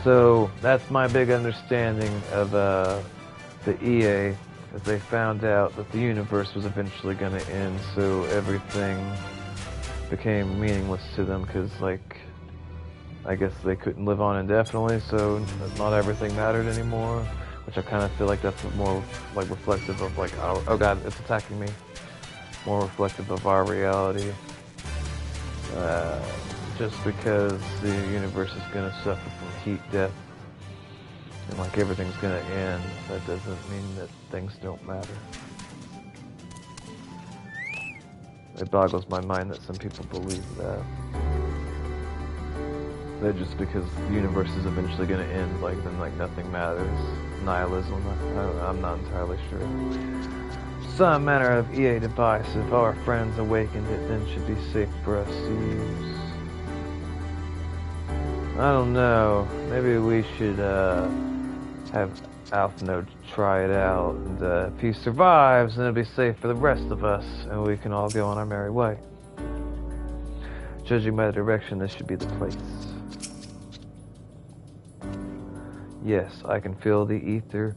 So that's my big understanding of the EA, that they found out that the universe was eventually going to end, so everything became meaningless to them, because, like, I guess they couldn't live on indefinitely, so not everything mattered anymore, which I kind of feel like that's more, like, reflective of, like, our, oh god, it's attacking me, more reflective of our reality, just because the universe is going to suffer from heat death, and, like, everything's going to end, that doesn't mean that things don't matter. It boggles my mind that some people believe that. That just because the universe is eventually going to end, like, then, like, nothing matters. Nihilism, I'm not entirely sure. Some manner of EA device, if our friends awakened it, then should be safe for us to use. I don't know. Maybe we should, have Alphnode try it out, and if he survives, then it'll be safe for the rest of us, and we can all go on our merry way. Judging by the direction, this should be the place. Yes, I can feel the ether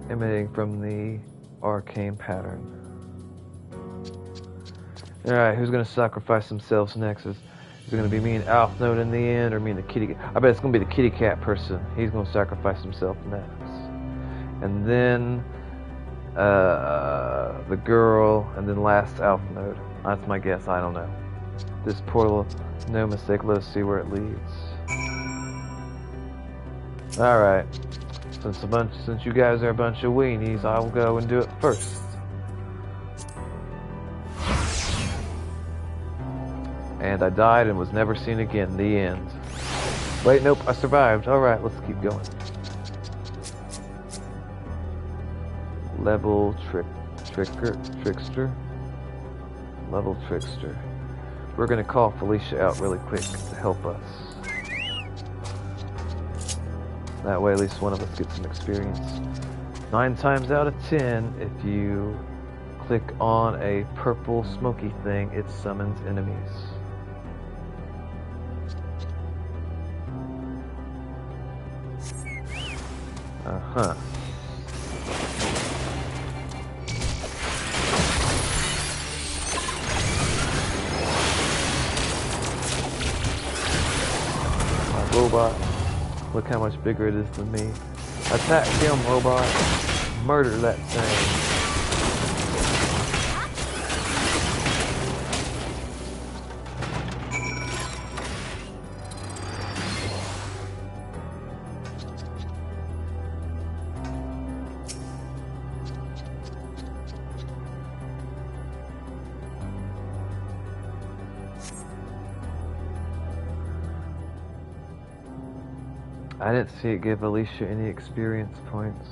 emanating from the arcane pattern. Alright, who's gonna sacrifice themselves next? Is it gonna be me and Alphnode in the end, or me and the kitty cat? I bet it's gonna be the kitty cat person. He's gonna sacrifice himself next. And then the girl, and then last Alphnode. That's my guess, I don't know. This portal, no mistake, let's see where it leads. Alright. Since you guys are a bunch of weenies, I'll go and do it first. And I died and was never seen again. The end. Wait, nope, I survived. Alright, let's keep going. Level trickster. Level trickster. We're gonna call Felicia out really quick to help us. That way at least one of us gets some experience. 9 times out of 10, if you click on a purple smoky thing, it summons enemies. Uh-huh. My robot. Look how much bigger it is than me. Attack him, robot. Murder that thing. I didn't see it give Alicia any experience points.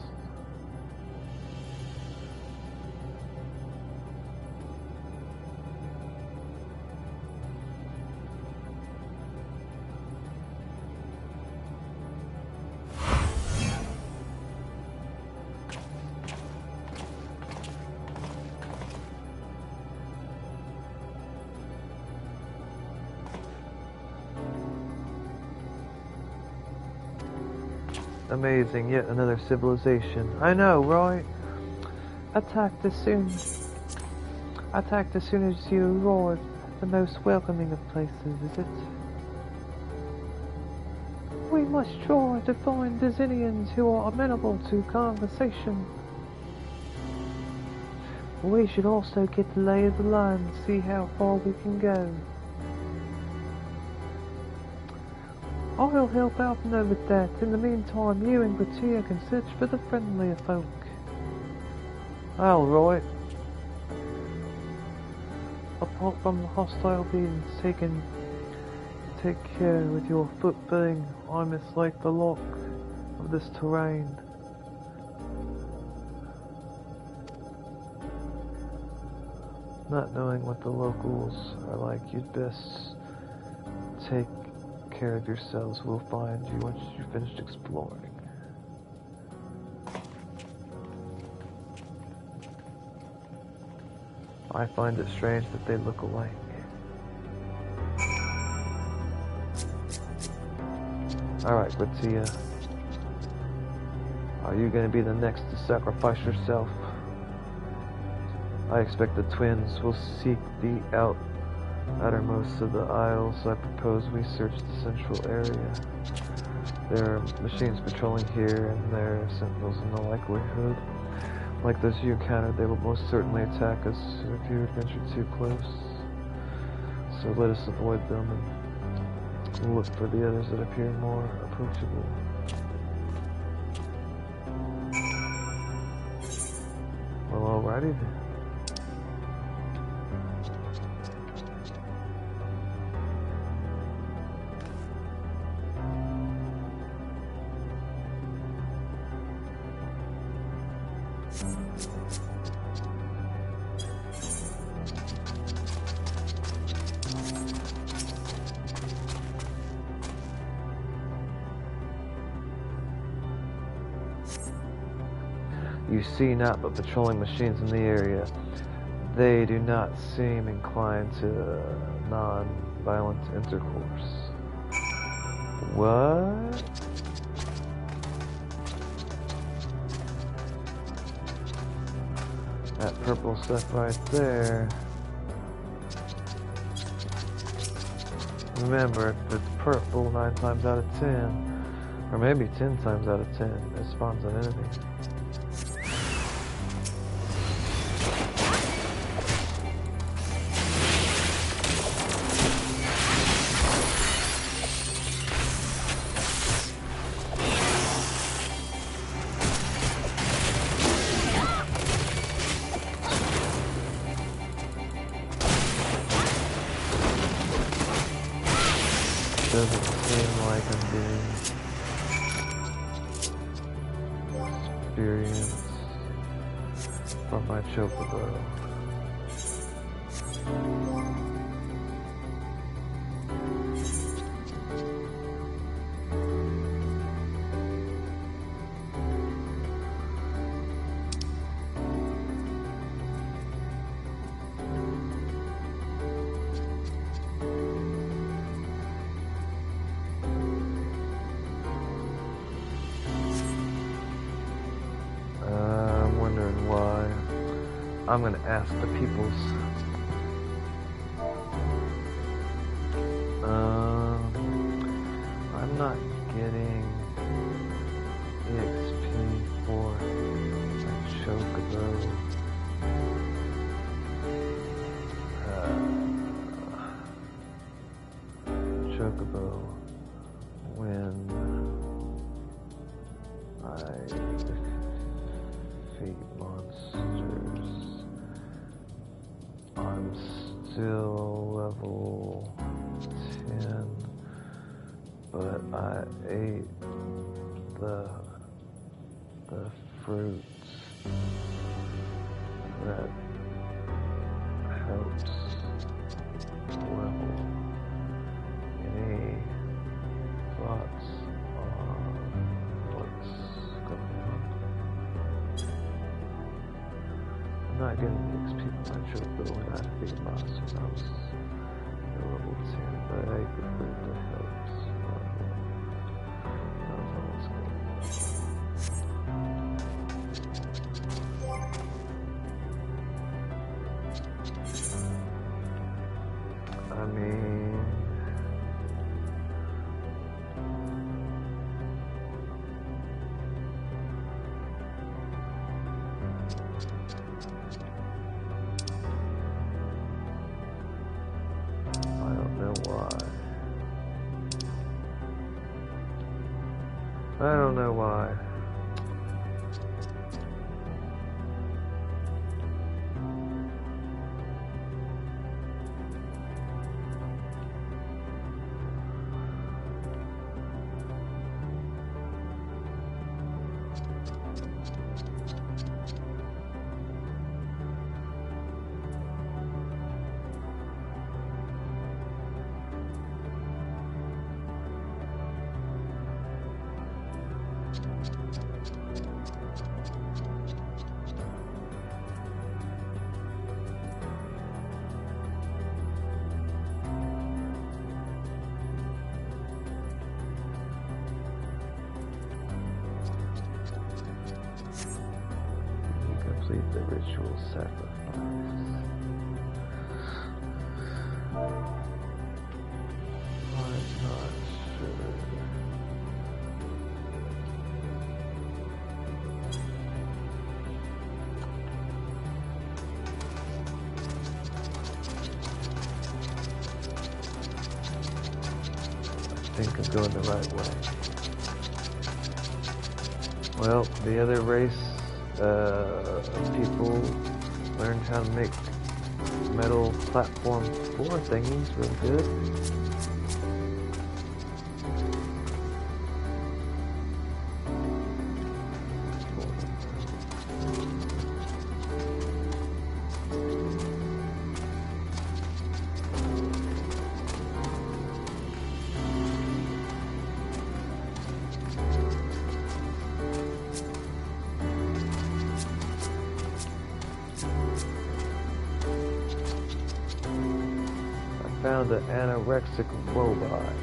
Amazing, yet another civilization. I know, right? Attacked as soon as you arrived. The most welcoming of places, is it? We must try to find Dizinians who are amenable to conversation. We should also get the lay of the land and see how far we can go. I'll help out now with that. In the meantime, you and Gratia can search for the friendlier folk. Alright. Apart from the hostile beings taken, take care with your foot-being. I mislike the lock of this terrain. Not knowing what the locals are like, you'd best take care of yourselves. We'll find you once you've finished exploring. I find it strange that they look alike. Alright, Gratia. Are you going to be the next to sacrifice yourself? I expect the twins will seek the outermost of the isle, so I propose we search the central area. There are machines patrolling here, and there are sentinels in the likelihood. Like those you encountered, they will most certainly attack us if you venture too close. So let us avoid them and look for the others that appear more approachable. Well, alrighty then. You see not but patrolling machines in the area. They do not seem inclined to non-violent intercourse. What? That purple stuff right there. Remember, if it's purple 9 times out of 10, or maybe 10 times out of 10, it spawns an enemy. Doesn't seem like I'm getting experience from my chocobo. I'm gonna ask the peoples. I'm not getting EXP for my chocobo. Chocobo when I defeat monsters. I'm still level 10, but I ate the fruits that helps level. Any thoughts on what's going on? I'm not getting the XP for my chocobo when I defeat monsters. I was level 10, but I ate the fruit that helps level. I don't know what's going on. I mean, I don't know why. don't know why. Complete the ritual sacrifice. I'm not sure. I think I'm going the right way. Well, the other race people learned how to make metal platform floor thingies real good. Found an anorexic robot.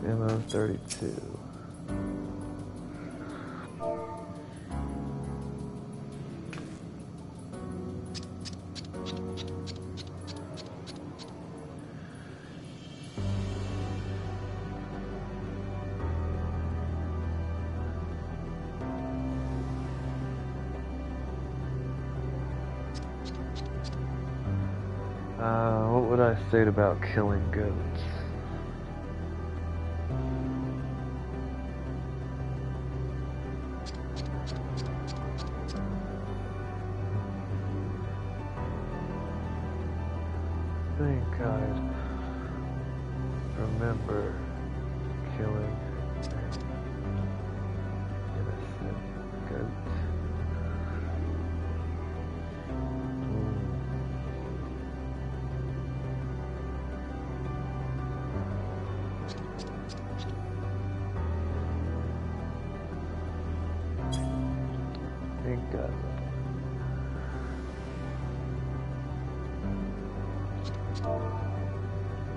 MO32. What would I say about killing goats? I think I'd remember killing an innocent goat.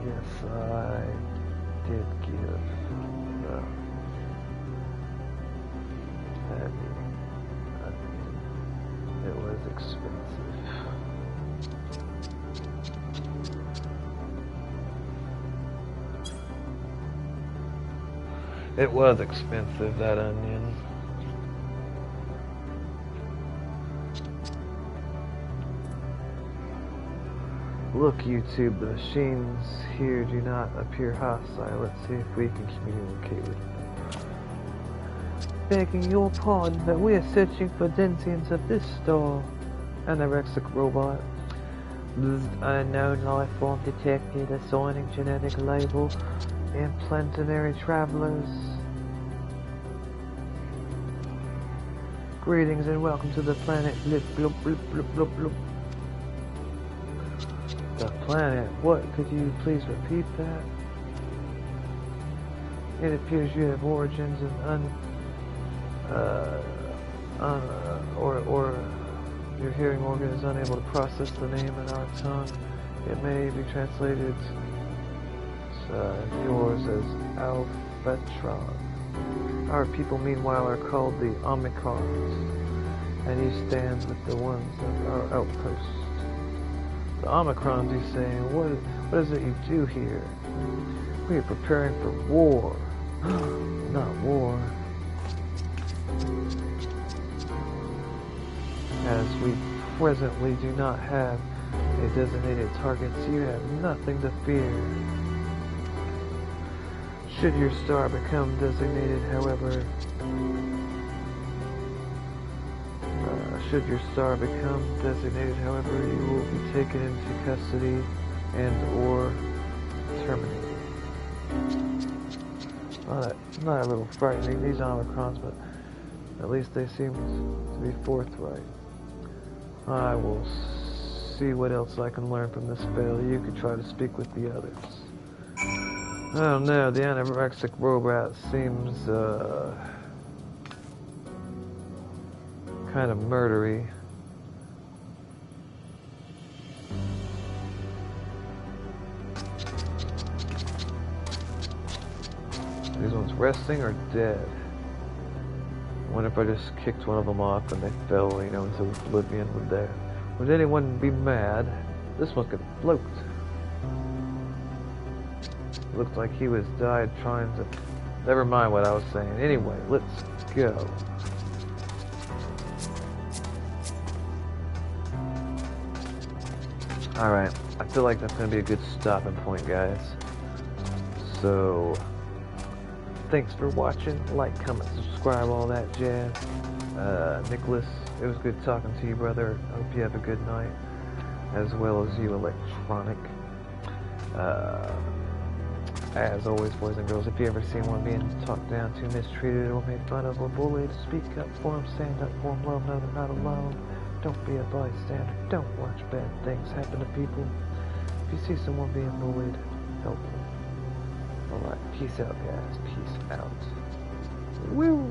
Yes, I did give the heavy onion. It was expensive. It was expensive, that onion. Look, YouTube, the machines here do not appear hostile. Let's see if we can communicate with them. Begging your pardon, but we are searching for densians of this star. Anorexic robot. Unknown life form detected, assigning genetic label. Implanetary travelers. Greetings and welcome to the planet. Blip, blip, blip, blip, blip, blip. The planet? What? Could you please repeat that? It appears you have origins in or your hearing organ is unable to process the name in our tongue. It may be translated yours as Alphatron. Our people, meanwhile, are called the Omicrons, and you stand with the ones of our outpost. The Omicrons, you say, what is it you do here? We are preparing for war. Not war. As we presently do not have a designated target, so you have nothing to fear. Should your star become designated, however, you will be taken into custody and or terminated. Not a little frightening, these Omicrons, but at least they seem to be forthright. I will see what else I can learn from this failure. You could try to speak with the others. Oh no, the anorexic robot seems, kind of murdery. These ones resting or dead? I wonder if I just kicked one of them off and they fell, you know, into oblivion. Would anyone be mad? This one could float. Looks like he was died trying to... Never mind what I was saying. Anyway, let's go. Alright, I feel like that's going to be a good stopping point, guys. So, thanks for watching. Like, comment, subscribe, all that jazz. Nicholas, it was good talking to you, brother. I hope you have a good night. As well as you, Electronic. As always, boys and girls, if you ever see one being talked down to, mistreated, or made fun of, or bullied, speak up for them, stand up for them, love, know they're not alone. Don't be a bystander. Don't watch bad things happen to people. If you see someone being bullied, help them. Alright, peace out, guys. Peace out. Woo!